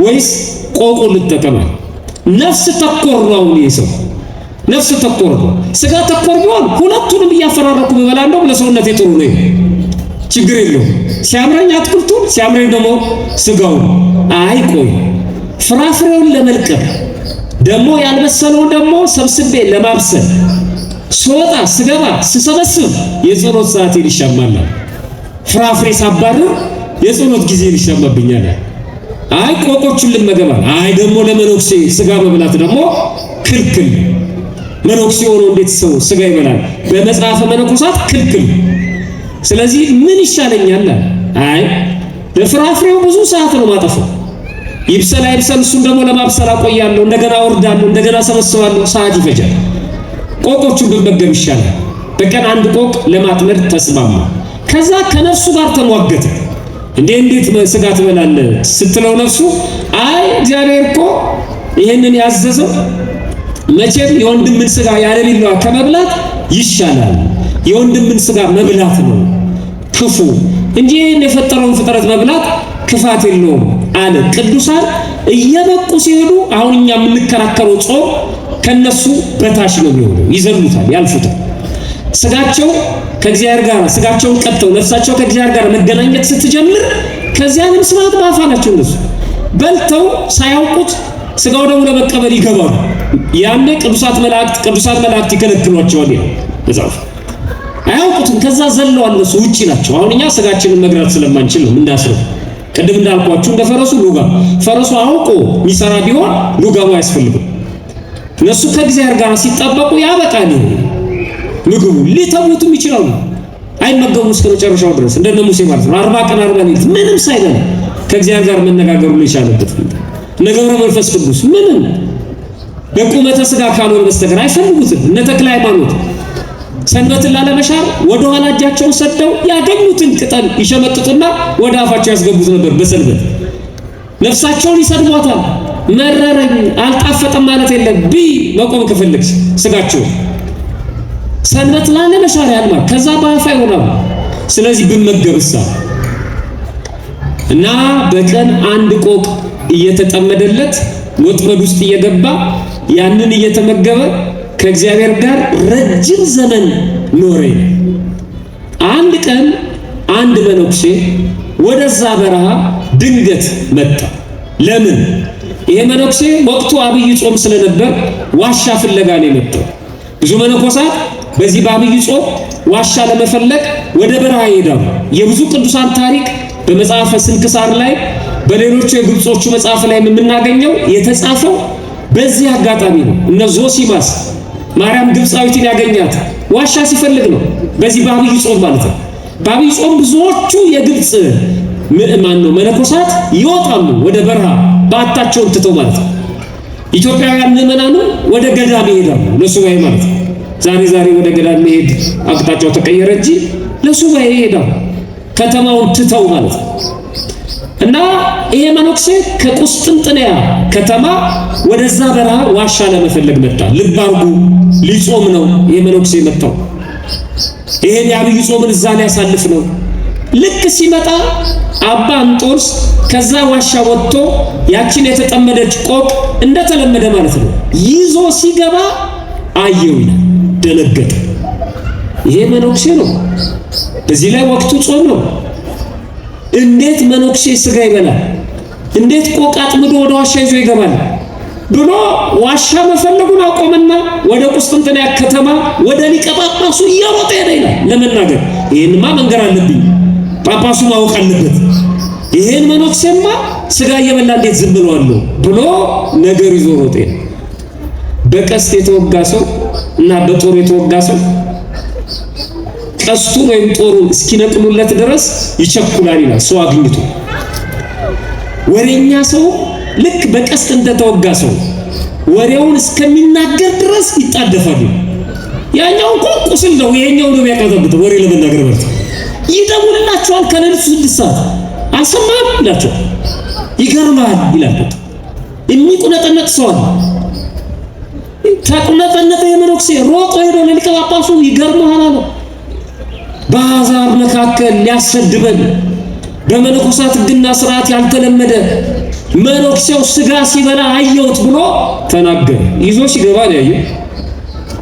ወይስ ቆቁ ልጠቀም? ነፍስ ተኮር ነው ይሄ ሰው። ነፍስ ተኮር ነው። ስጋ ተኮር ቢሆን ሁለቱንም እያፈራረኩ በበላለሁ ለሰውነቴ ጥሩ ነው፣ ችግር የለውም። ሲያምረኝ አትክልቱን ሲያምረኝ ደግሞ ስጋው። አይ ቆይ ፍራፍሬውን ለመልቀም ደግሞ ያልበሰለውን ደግሞ ሰብስቤ ለማብሰል ስወጣ ስገባ ስሰበስብ የጸሎት ሰዓቴ ይሻማል። ፍራፍሬ ሳባርር የጸሎት ጊዜ ይሻማብኛል። አይ ቆቆቹን ልመገባል። አይ ደግሞ ለመኖክሴ ስጋ መብላት ደግሞ ክልክል። መኖክሴ ሆኖ እንዴት ሰው ስጋ ይበላል? በመጽሐፈ መነኮሳት ክልክል። ስለዚህ ምን ይሻለኛል? አይ ለፍራፍሬው ብዙ ሰዓት ነው ማጠፋው። ይብሰል አይብሰል እሱን ደግሞ ለማብሰል አቆያለሁ፣ እንደገና ወርዳለሁ፣ እንደገና ሰበስባለሁ፣ ሰዓት ይፈጃል። ቆቆቹን ብመገብ ይሻላል። በቀን አንድ ቆቅ ለማጥመድ ተስማማ። ከዛ ከነፍሱ ጋር ተሟገተ። እንዴት ስጋ ትበላለህ ስትለው ነፍሱ አይ እግዚአብሔር እኮ ይሄንን ያዘዘው መቼም የወንድምን ስጋ ያለ ቢላዋ ከመብላት ይሻላል፣ የወንድምን ስጋ መብላት ነው ክፉ እንጂ የፈጠረውን ፍጥረት መብላት ክፋት የለውም አለ። ቅዱሳን እየበቁ ሲሄዱ አሁን እኛ የምንከራከረው ጾም ከነሱ በታች ነው የሚሆነው። ይዘሉታል፣ ያልፉታል። ስጋቸው ከእግዚአብሔር ጋር ስጋቸውን ቀጥተው ነፍሳቸው ከእግዚአብሔር ጋር መገናኘት ስትጀምር ከዚያንም ስርዓት ባፋናቸው እነሱ በልተው ሳያውቁት ስጋው ደግሞ ለመቀበል ይገባሉ። ያኔ ቅዱሳት መላእክት ይከለክሏቸዋል ይላል መጽሐፍ። አያውቁትም። ከዛ ዘለዋል እነሱ ውጪ ናቸው። አሁን እኛ ስጋችንን መግራት ስለማንችል ነው የምናስረው። ቅድም እንዳልኳችሁ እንደፈረሱ ሉጋ ፈረሱ አውቆ የሚሰራ ቢሆን ሉጋው አያስፈልግም። እነሱ ከእግዚአብሔር ጋር ሲጣበቁ ያበቃል። ምግቡ ሊተውቱም ይችላሉ፣ አይመገቡም እስከ መጨረሻው ድረስ እንደነ ሙሴ ማለት ነው። 40 ቀን 40 ሌሊት ምንም ሳይበላ ከእግዚአብሔር ጋር መነጋገሩ ይቻላልበት። እነ ገብረ መንፈስ ቅዱስ ምንም በቁመተ ስጋ ካልሆነ በስተቀር አይፈልጉትም። እነ ተክለ ሃይማኖት ሰንበትን ላለመሻር ወደ ኋላ እጃቸውን ሰደው ያገኙትን ቅጠል ይሸመጥጡና ወደ አፋቸው ያስገቡት ነበር። በሰንበት ነፍሳቸውን ይሰድቧታል። መረረኝ አልጣፈጠም ማለት የለም መቆም ከፈለግሽ ስጋቸው ሰንበት ላለመሻር ያልማ ከዛ በአፋ ይሆናል። ስለዚህ ብመገብሳ እና በቀን አንድ ቆቅ እየተጠመደለት ወጥመድ ውስጥ እየገባ ያንን እየተመገበ ከእግዚአብሔር ጋር ረጅም ዘመን ኖረ። አንድ ቀን አንድ መነኩሴ ወደዛ በረሃ ድንገት መጣ። ለምን? ይሄ መነኩሴ ወቅቱ አብይ ጾም ስለነበር ዋሻ ፍለጋ ነው የመጣው። ብዙ መነኮሳት በዚህ በአብይ ጾም ዋሻ ለመፈለግ ወደ በረሃ ይሄዳሉ። የብዙ ቅዱሳን ታሪክ በመጽሐፈ ስንክሳር ላይ በሌሎቹ የግብጾቹ መጽሐፍ ላይ የምናገኘው የተጻፈው በዚህ አጋጣሚ ነው። እነ ዞሲማስ ማርያም ግብፃዊትን ያገኛት ዋሻ ሲፈልግ ነው። በዚህ በአብይ ጾም ማለት ነው። በአብይ ጾም ብዙዎቹ የግብፅ መነኮሳት ይወጣሉ ወደ በረሃ በዓታቸውን ትተው ማለት ነው። ኢትዮጵያውያን ምዕመናኑ ወደ ገዳም ይሄዳሉ ለሱባኤ ማለት ነው። ዛሬ ወደ ገዳም መሄድ አቅጣጫው ተቀየረ እንጂ ለሱባኤ ይሄዳሉ ከተማውን ትተው ማለት ነው። እና ይሄ መነኩሴ ከቁስጥንጥንያ ከተማ ወደዛ በረሃ ዋሻ ለመፈለግ መጣ። ልብ አድርጉ፣ ሊጾም ነው ይሄ መነኩሴ መጣው። ይሄን የአብይ ጾምን እዛ ሊያሳልፍ ነው። ልክ ሲመጣ አባ እንጦንስ ከዛ ዋሻ ወጥቶ ያችን የተጠመደች ቆቅ እንደተለመደ ማለት ነው ይዞ ሲገባ አየው ይላል። ደነገጠ። ይሄ መነኩሴ ነው። በዚህ ላይ ወቅቱ ጾም ነው። እንዴት መነኩሴ ስጋ ይበላል? እንዴት ቆቅ አጥምዶ ወደ ዋሻ ይዞ ይገባል ብሎ ዋሻ መፈለጉን አቆመና ወደ ቁስጥንጥንያ ከተማ ወደ ሊቀ ጳጳሱ እየሮጠ ሄደ ይላል ለመናገር። ይሄንማ መንገር አለብኝ፣ ጳጳሱ ማወቅ አለበት። ይሄን መነኩሴማ ስጋ እየበላ እንዴት ዝም ብለዋለሁ ብሎ ነገር ይዞ ሮጠ። በቀስት የተወጋ ሰው እና በጦር የተወጋ ሰው ቀስቱን ወይም ጦሩን እስኪነቅሉለት ድረስ ይቸኩላል ይላል። ሰው አግኝቶ ወሬኛ ሰው ልክ በቀስት እንደተወጋ ሰው ወሬውን እስከሚናገር ድረስ ይጣደፋሉ። ያኛው እኮ ቁስል ነው፣ ይሄኛው ነው የሚያቀርበው ወሬ ለመናገር ማለት ይደውልላቸዋል። ከሌሊቱ 6 ሰዓት አልሰማህም ይላቸዋል። ይገርማል ይላል። የሚቁነጠነጥ ሰው አለ። ተቁነጠነጠ የመነኩሴ ሮጦ ሄዶ ለሊቀ ጳጳሱ ይገርማል አለ። በአሕዛብ መካከል ሊያሰድበን በመነኮሳት ሕግና ሥርዓት ያልተለመደ መነኩሴው ስጋ ሲበላ አየሁት ብሎ ተናገረ። ይዞ ሲገባ ነው ያየው።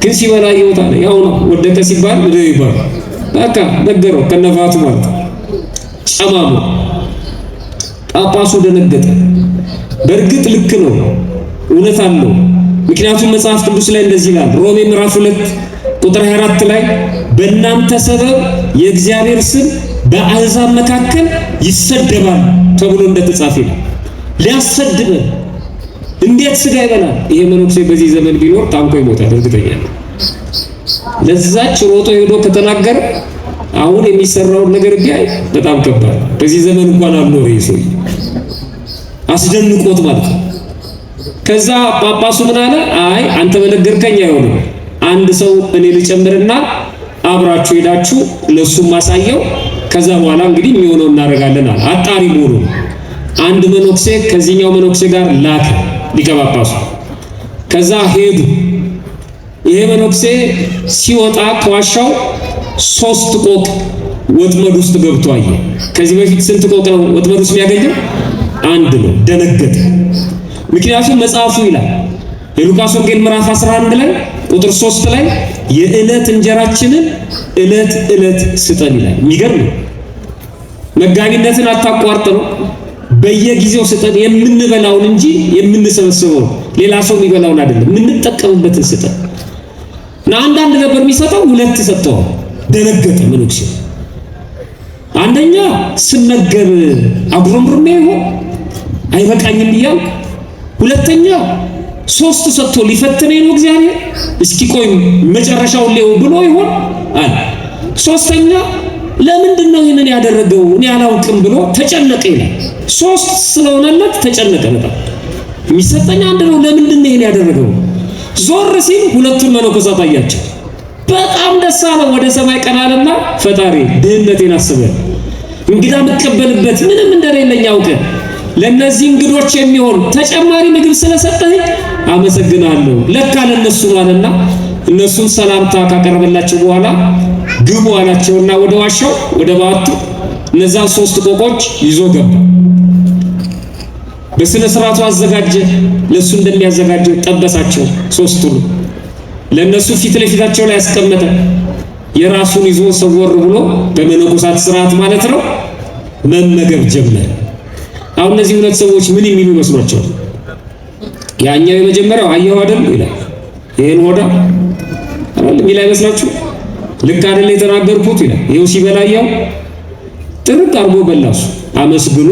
ግን ሲበላ ይወጣል። ያው ነው ወደቀ ሲባል ወደ ይባል በቃ ነገረው ከነፋቱ ማለት ጨማሙ። ጳጳሱ ደነገጠ። በእርግጥ ልክ ነው፣ እውነት አለው። ምክንያቱም መጽሐፍ ቅዱስ ላይ እንደዚህ ይላል፣ ሮሜ ምዕራፍ 2 ቁጥር 24 ላይ በእናንተ ሰበብ የእግዚአብሔር ስም በአሕዛብ መካከል ይሰደባል ተብሎ እንደተጻፈ ይላል። ሊያሰድበን እንዴት ስጋ ይበላል? ይሄ መነኩሴ በዚህ ዘመን ቢኖር ታንቆ ይሞታል፣ እርግጠኛ ነኝ። ለዛች ሮጦ ሄዶ ከተናገረ አሁን የሚሰራውን ነገር ቢያይ በጣም ከባድ። በዚህ ዘመን እንኳን አልኖር ይሄ ሰው አስደንቆት ማለት ነው። ከዛ ጳጳሱ ምን አለ? አይ አንተ በነገርከኝ አይሆንም፣ አንድ ሰው እኔ ልጨምርና አብራችሁ ሄዳችሁ ለሱም ማሳየው፣ ከዛ በኋላ እንግዲህ የሚሆነው እናደርጋለን አለ። አጣሪ መሆኑ አንድ መነኩሴ ከዚህኛው መነኩሴ ጋር ላከ ሊቀ ጳጳሱ። ከዛ ሄዱ። ይሄ መነኩሴ ሲወጣ ከዋሻው 3 ቆቅ ወጥመድ ውስጥ ገብቶ አየ። ከዚህ በፊት ስንት ቆቅ ነው ወጥመድ ውስጥ የሚያገኘው? አንድ ነው። ደነገጠ። ምክንያቱም መጽሐፉ ይላል የሉቃስ ወንጌል ምዕራፍ 11 ላይ ቁጥር 3 ላይ የዕለት እንጀራችንን ዕለት ዕለት ስጠን ይላል። የሚገርም ነው። መጋቢነትን አታቋርጥ ነው። በየጊዜው ስጠን፣ የምንበላውን እንጂ የምንሰበስበው ሌላ ሰው የሚበላውን አይደለም፣ የምንጠቀምበትን ስጠን። እና አንዳንድ ነበር የሚሰጠው፣ 2 ሰጠው። ደነገጠ መነኩሴ። አንደኛ ስመገብ አጉረምርሜ ይሆን አይበቃኝም ብያለሁ። ሁለተኛ 3 ሰጥቶ ሊፈትነኝ ነው እግዚአብሔር፣ እስኪ ቆይ መጨረሻውን ሊሆን ብሎ ይሆን አለ። ሶስተኛ ለምንድን ነው ይሄንን ያደረገው እኔ አላውቅም ብሎ ተጨነቀ ይላል። 3 ስለሆነለት ተጨነቀ። በጣም የሚሰጠኝ አንድ ነው፣ ለምንድን ነው ይሄን ያደረገው? ዞር ሲል 2ቱን መነኮሳት አያቸው። በጣም ደስ አለው። ወደ ሰማይ ቀና አለና ፈጣሪ ድህነቴን አስበህ እንግዳ መቀበልበት ምንም እንደሌለኝ አውቀህ ለነዚህ እንግዶች የሚሆን ተጨማሪ ምግብ ስለሰጠኝ አመሰግናለሁ። ለካ ለነሱ ማለትና እነሱን ሰላምታ ካቀረበላቸው በኋላ ግቡ አላቸውና ወደ ዋሻው ወደ ባቱ እነዛን 3 ቆቆች ይዞ ገባ። በስነ ስርዓቱ አዘጋጀ። ለሱ እንደሚያዘጋጀው ጠበሳቸው። 3ቱን ለነሱ ፊት ለፊታቸው ላይ ያስቀመጠ። የራሱን ይዞ ሰወር ብሎ በመነኮሳት ስርዓት ማለት ነው መመገብ ጀመረ። አሁን እነዚህ 2 ሰዎች ምን የሚሉ መስሏቸዋል? ያኛው የመጀመሪያው አየሁ አይደል ይላል። ይሄን ሆዳ አይደል ሚላ ይመስላችሁ? ልክ አይደል የተናገርኩት ይላል። ይኸው ሲበላየው ጥርቅ አርጎ በላሱ። አመስግኑ፣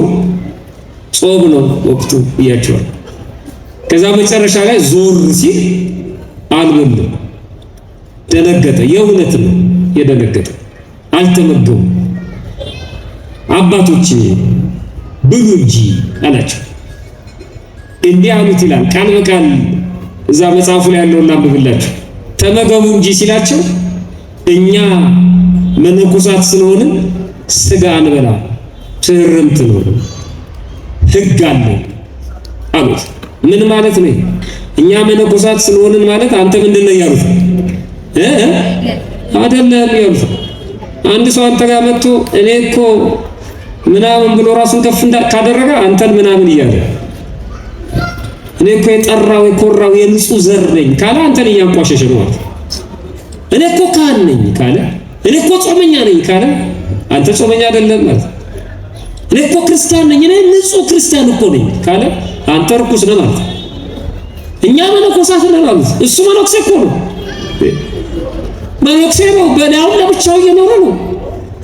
ጾም ነው ወቅቱ እያቸዋል። ከዛ መጨረሻ ላይ ዞር ሲል አልበሉም። ደነገጠ። የእውነት ነው የደነገጠ። አልተመገቡም። አባቶች ብሉ እንጂ አላቸው። እንዲህ አሉት ይላል ቃል በቃል እዛ መጽሐፉ ላይ ያለውና አንብብላችሁ። ተመገቡ እንጂ ሲላቸው እኛ መነኮሳት ስለሆንን ስጋ አንበላ፣ ትርምት ነው፣ ሕግ አለ አሉት። ምን ማለት ነው? እኛ መነኮሳት ስለሆንን ማለት አንተ ምንድነው ያሉት? አይደለም ያሉት። አንድ ሰው አንተ ጋር መጥቶ እኔ እኮ ምናምን ብሎ ራሱን ከፍ ካደረገ አንተን ምናምን እያለ እኔ እኮ የጠራው የኮራው የንጹህ ዘር ነኝ ካለ አንተን እያንቋሸሸ ነው ማለት። እኔ እኮ ካህን ነኝ ካለ፣ እኔ እኮ ጾመኛ ነኝ ካለ አንተ ጾመኛ አይደለም ማለት። እኔ እኮ ክርስቲያን ነኝ፣ እኔ ንጹህ ክርስቲያን እኮ ነኝ ካለ አንተ ርኩስ ነህ ማለት። እኛ መነኮሳት ነን ማለት እሱ መነኩሴ እኮ ነው። መነኩሴ ነው፣ በዳው ለብቻው እየኖረ ነው።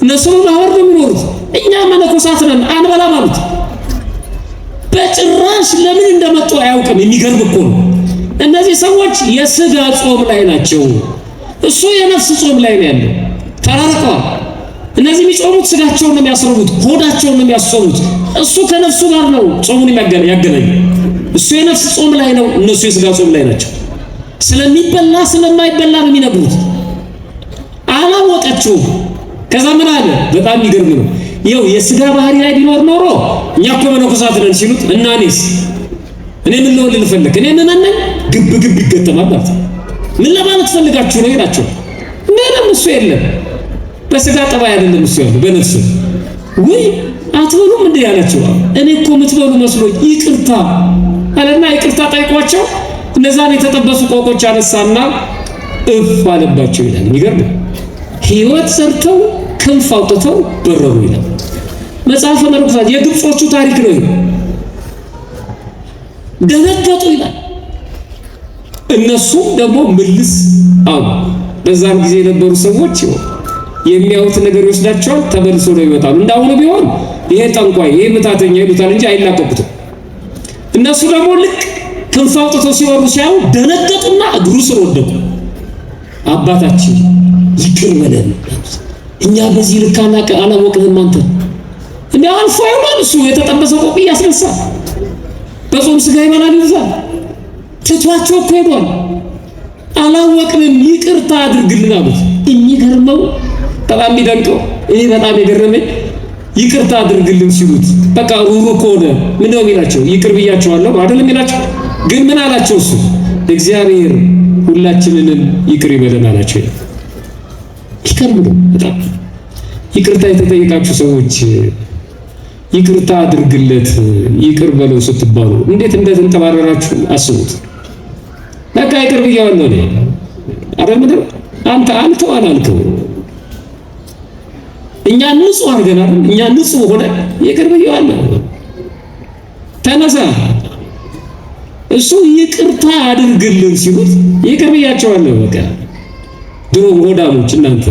እነሱ ማህበር ነው የሚኖሩት። እኛ መነኮሳት ነን አንበላ ማለት። በጭራሽ ለምን እንደመጡ አያውቅም። የሚገርም እኮ ነው። እነዚህ ሰዎች የስጋ ጾም ላይ ናቸው፣ እሱ የነፍስ ጾም ላይ ነው ያለው። ተራርቀዋል። እነዚህ የሚጾሙት ስጋቸውን ነው የሚያስረቡት፣ ሆዳቸውን ነው የሚያስጾሙት። እሱ ከነፍሱ ጋር ነው ጾሙን ያገናኝ። እሱ የነፍስ ጾም ላይ ነው፣ እነሱ የስጋ ጾም ላይ ናቸው። ስለሚበላ ስለማይበላ ነው የሚነግሩት። አላወቀችውም። ከዛ ምን አለ? በጣም የሚገርም ነው። ይኸው የስጋ ባህሪ ላይ ቢኖር ኖሮ እኛ እኮ መነኮሳት ነን ሲሉት እና እኔ ምን ልሆን ልፈልግ? እኔ ምን ነኝ? ግብ ግብ ይገጠማል ማለት ነው። ምን ለማለት ፈልጋችሁ ነው ይላቸው። ምንም እሱ የለም። በስጋ ጠባይ አይደለም እሱ ያለው በነፍስ። ወይ አትበሉም እንዴ ያላቸው። እኔ እኮ የምትበሉ መስሎኝ ይቅርታ አለና ይቅርታ ጠይቋቸው። እነዛን የተጠበሱ ቆቆች አነሳና እፍ አለባቸው ይላል። የሚገርም ሕይወት ሰርተው ክንፍ አውጥተው በረሩ ይላል መጽሐፈ መነኮሳት። የግብጾቹ ታሪክ ነው። ደነገጡ ይላል። እነሱ ደግሞ ምልስ አሉ። በዛም ጊዜ የነበሩ ሰዎች የሚያዩት ነገር ይወስዳቸዋል፣ ተመልሶ ነው ይወጣሉ። እንዳሁኑ ቢሆን ይሄ ጠንቋይ ይሄ ምታተኛ ይሉታል እንጂ አይላቀቁትም። እነሱ ደግሞ ልክ ክንፍ አውጥተው ሲወሩ ሲያዩ ደነገጡና እግሩ ስር ወደቁ። አባታችን ይቅር በለን፣ እኛ በዚህ ልክ አላወቅንም። አንተ እንዴ አልፎ ይሆናል እሱ የተጠበሰ ቆብ ያስነሳ በጾም ስጋ ይበላል ይዛል ትቷቸው እኮ ሄዷል። አላወቅንም፣ ይቅርታ አድርግልን አሉት። የሚገርመው በጣም የሚደንቀው ይሄ በጣም የገረመኝ ይቅርታ አድርግልን ሲሉት በቃ ሩሩ ከሆነ ምን ነው የሚላቸው? ይቅር ብያቸዋለሁ አይደለም የሚላቸው። ግን ምን አላቸው? እሱ እግዚአብሔር ሁላችንንም ይቅር ይበለን አላቸው። ይቅር ብሎ በጣም ይቅርታ የተጠየቃችሁ ሰዎች ይቅርታ አድርግለት ይቅር በለው ስትባሉ እንዴት እንደተንጠባረራችሁ አስቡት። በቃ ይቅር ብያለሁ ነው አይደል? አንተ አልከው አላልከው እኛ ንጹህ አድርገናል። እኛ ንጹህ ሆነ ይቅር ብያለሁ ተነሳ። እሱ ይቅርታ አድርግልን ሲሉት ይቅር ብያቸዋለሁ በቃ። ድሮ ሆዳሞች እናንተ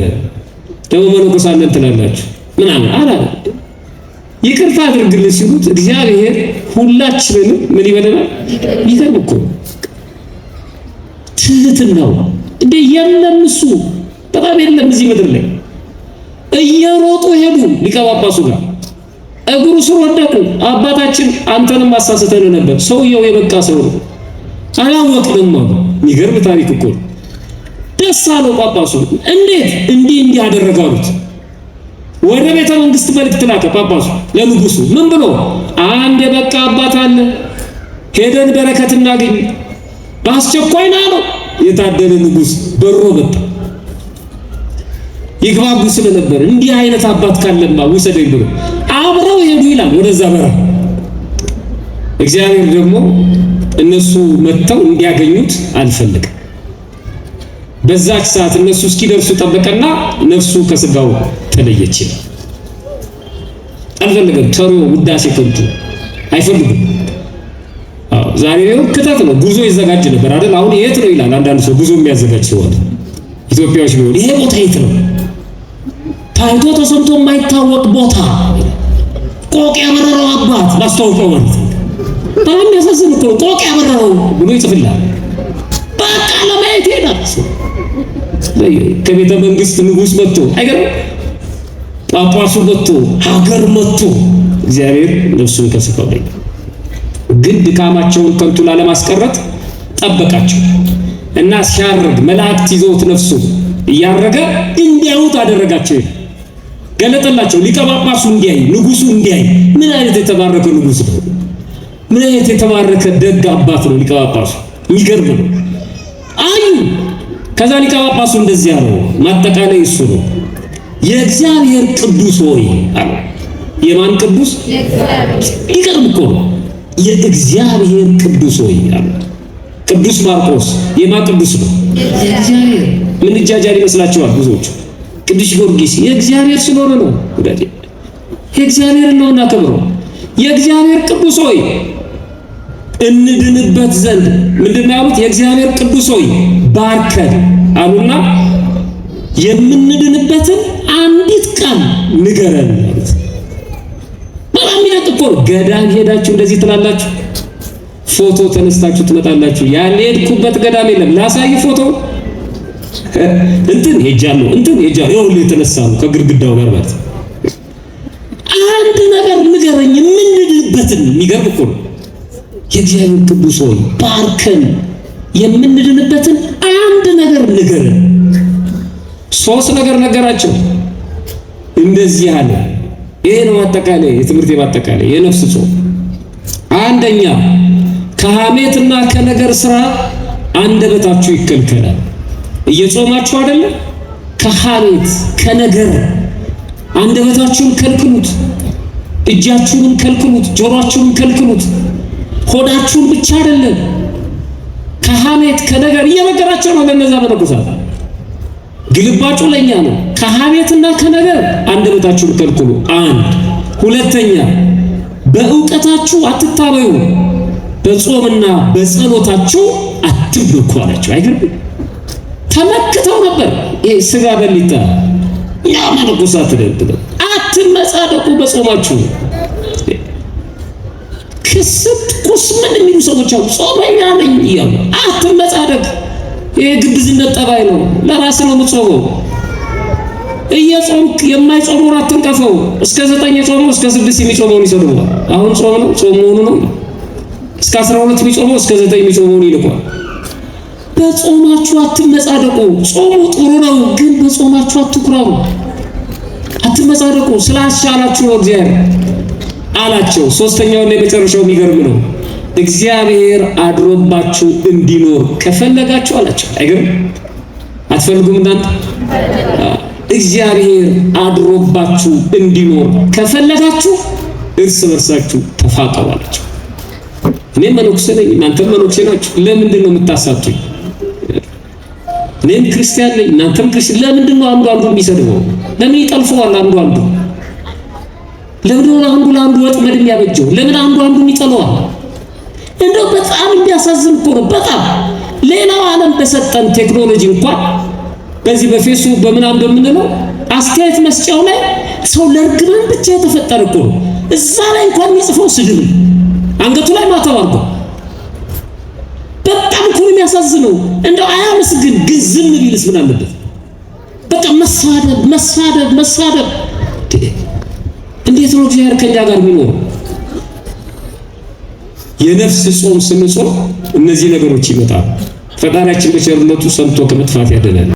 ደግሞ መነኮሳለን ትላላችሁ ምናምን አላለ። ይቅርታ አድርግልን ሲሉት እግዚአብሔር ሁላችንንም ምን ይበለናል? ይገርም እኮ ትህትናው እንደ የለም እሱ በጣም የለም እዚህ ምድር ላይ እየሮጡ ሄዱ ሊቀ ጳጳሱ ጋር እግሩ ስር ወደቁ። አባታችን አንተንም አሳስተን ነበር፣ ሰውየው የበቃ ሰው ነው አላወቅንም አሉ። የሚገርም ታሪክ እኮ ደስ አለው ጳጳሱ። እንዴት እንዲህ ያደረጋሉት? ወደ ቤተ መንግስት መልእክት ላከ ጳጳሱ ለንጉሱ። ምን ብሎ? አንድ የበቃ አባት አለ፣ ሄደን በረከት እናገኝ በአስቸኳይ ና ነው። የታደለ ንጉስ በሮ መጣ። ይግባቡ ስለነበር እንዲህ አይነት አባት ካለማ ውሰደኝ ብሎ አብረው ሄዱ ይላል ወደዛ በረሃ። እግዚአብሔር ደግሞ እነሱ መጥተው እንዲያገኙት አልፈለገም። በዛች ሰዓት እነሱ እስኪደርሱ ጠበቀና ነፍሱ ከስጋው ተለየች። አልፈለገም። ተሮ ውዳሴ ከንቱ አይፈልጉም። ዛሬ ነው ክተት ነው። ጉዞ ይዘጋጅ ነበር አይደል? አሁን የት ነው ይላል አንዳንድ ሰው ጉዞ የሚያዘጋጅ ሰው አለ። ኢትዮጵያዎች ቢሆን ይሄ ቦታ የት ነው? ታይቶ ተሰምቶ የማይታወቅ ቦታ ቆቅ ያበረረው አባት ላስተዋውቀው ማለት ነው። በጣም ያሳዝን እኮ ቆቅ ያበረረው ብሎ ይጽፍላል። በቃ ለማየት ይሄዳል። ከቤተ መንግስት ንጉስ መጥቶ አይገርም? ጳጳሱ መጥቶ ሀገር መጥቶ እግዚአብሔር ነፍሱን ከስጋው ላይ ግን ድካማቸውን ከንቱ ላለማስቀረት ጠበቃቸው እና ሲያርግ መላእክት ይዘውት ነፍሱ እያረገ እንዲያዩት አደረጋቸው። ገለጠላቸው። ሊቀ ጳጳሱ እንዲያይ፣ ንጉሱ እንዲያይ። ምን አይነት የተባረከ ንጉስ ነው! ምን አይነት የተባረከ ደግ አባት ነው ሊቀ ጳጳሱ! የሚገርም ነው። አዩ። ከዛ ሊቀ ጳጳሱ እንደዚህ አለው። ማጠቃለያ እሱ ነው። የእግዚአብሔር ቅዱስ ሆይ አለ። የማን ቅዱስ? ይገርም እኮ ነው። የእግዚአብሔር ቅዱስ ሆይ አለ። ቅዱስ ማርቆስ የማን ቅዱስ ነው? የእግዚአብሔር። ምን እጃጃል ይመስላችኋል ብዙዎቹ? ቅዱስ ጊዮርጊስ የእግዚአብሔር ስለሆነ ነው። ወዳጄ የእግዚአብሔር ነውና ክብሩ። የእግዚአብሔር ቅዱስ ሆይ እንድንበት ዘንድ ምንድነው ያሉት? የእግዚአብሔር ቅዱስ ሆይ ባርከን አሉና የምንድንበትን አንዲት ቃል ንገረን አሉት። በጣም ይነጥቆ ገዳም ሄዳችሁ እንደዚህ ትላላችሁ፣ ፎቶ ተነስታችሁ ትመጣላችሁ። ያን ሄድኩበት ገዳም የለም ላሳይ ፎቶ እንትን ሄጃለሁ ይኸውልህ የተነሳው ከግድግዳው ጋር ማለት አንድ ነገር ንገረኝ የምንድንበትን። የሚገርም እኮ ነው። የእግዚአብሔር ቅዱስ ሆይ ባርከን የምንድንበትን አንድ ነገር ንገረን። ሶስት ነገር ነገራቸው። እንደዚህ አለ። ይሄ ነው አጠቃላይ የትምህርት የማጠቃላይ የነፍስ ጾም። አንደኛ ከሐሜትና ከነገር ስራ አንደበታችሁ ይከልከላል። እየጾማችሁ አይደለ? ከሐሜት ከነገር አንደበታችሁን ከልክሉት፣ እጃችሁን ከልክሉት፣ ጆሮአችሁን ከልክሉት። ሆዳችሁን ብቻ አይደለም ከሐሜት ከነገር እየነገራቸው ነው ለነዛ መነኮሳት። ግልባጩ ለኛ ነው። ከሐሜትና ከነገር አንደበታችሁን ከልክሉ። አንድ ሁለተኛ በእውቀታችሁ አትታበዩ፣ በጾምና በጸሎታችሁ አትብኩ አላቸው። አይገርም? ተመክተው ነበር። ይሄ ስጋ በሊታ ያ መነኮሳት ደብደው አትመጻደቁ በጾማችሁ። ክስት ቁስምን የሚሉ ሰዎች አሉ። ጾመኛ ነኝ እያሉ አትመጻደቅ። ይሄ ግብዝነት ጠባይ ነው። ለራስ ነው የምትጾመው። እየጾምክ የማይጾመውን አትንቀፈው። እስከ 9 የጾመው እስከ 6 የሚጾመውን ይሰድባል። አሁን ጾም ነው ጾም መሆኑ ነው። እስከ 12 የሚጾመው እስከ 9 የሚጾመውን ይልቋል። በጾማችሁ አትመጻደቁ። ጾሙ ጥሩ ነው፣ ግን በጾማችሁ አትኩራሩ፣ አትመጻደቁ። ስላሻላችሁ ነው እግዚአብሔር አላቸው። ሶስተኛውና የመጨረሻው የሚገርም ነው። እግዚአብሔር አድሮባችሁ እንዲኖር ከፈለጋችሁ አላቸው። አይገርም? አትፈልጉም እናንተ? እግዚአብሔር አድሮባችሁ እንዲኖር ከፈለጋችሁ እርስ በርሳችሁ ተፋቀሩ አላቸው። እኔም መነኩሴ ነኝ፣ እናንተም መነኩሴ ናችሁ። ለምንድን ነው የምታሳቱኝ? እኔም ክርስቲያን ነኝ፣ እናንተም ክርስቲያን። ለምንድን ነው አንዱ አንዱን የሚሰድበው? ለምን ይጠልፈዋል አንዱ አንዱ? ለምን ነው አንዱ ለአንዱ ወጥመድ የሚያበጀው? ለምን አንዱ አንዱን ይጠለዋል? እንደው በጣም የሚያሳዝን እኮ ነው። በጣም ሌላው ዓለም በሰጠን ቴክኖሎጂ እንኳን በዚህ በፌስቡክ በምናምን በምንለው አስተያየት መስጫው ላይ ሰው ለርግማን ብቻ የተፈጠረ እኮ ነው። እዛ ላይ እንኳን የሚጽፈው ስድብ አንገቱ ላይ ማተብ አድርጎ በጣም እኮ ነው የሚያሳዝነው። እንደው አያመስግን ግን ዝም ቢልስ ምን አለበት? በቃ መሳደብ መሳደብ መሳደብ። እንዴት ነው እግዚአብሔር ከኛ ጋር የሚኖረው? የነፍስ ጾም ስንጾም እነዚህ ነገሮች ይመጣሉ። ፈጣሪያችን በቸርነቱ ሰምቶ ከመጥፋት ያድነን።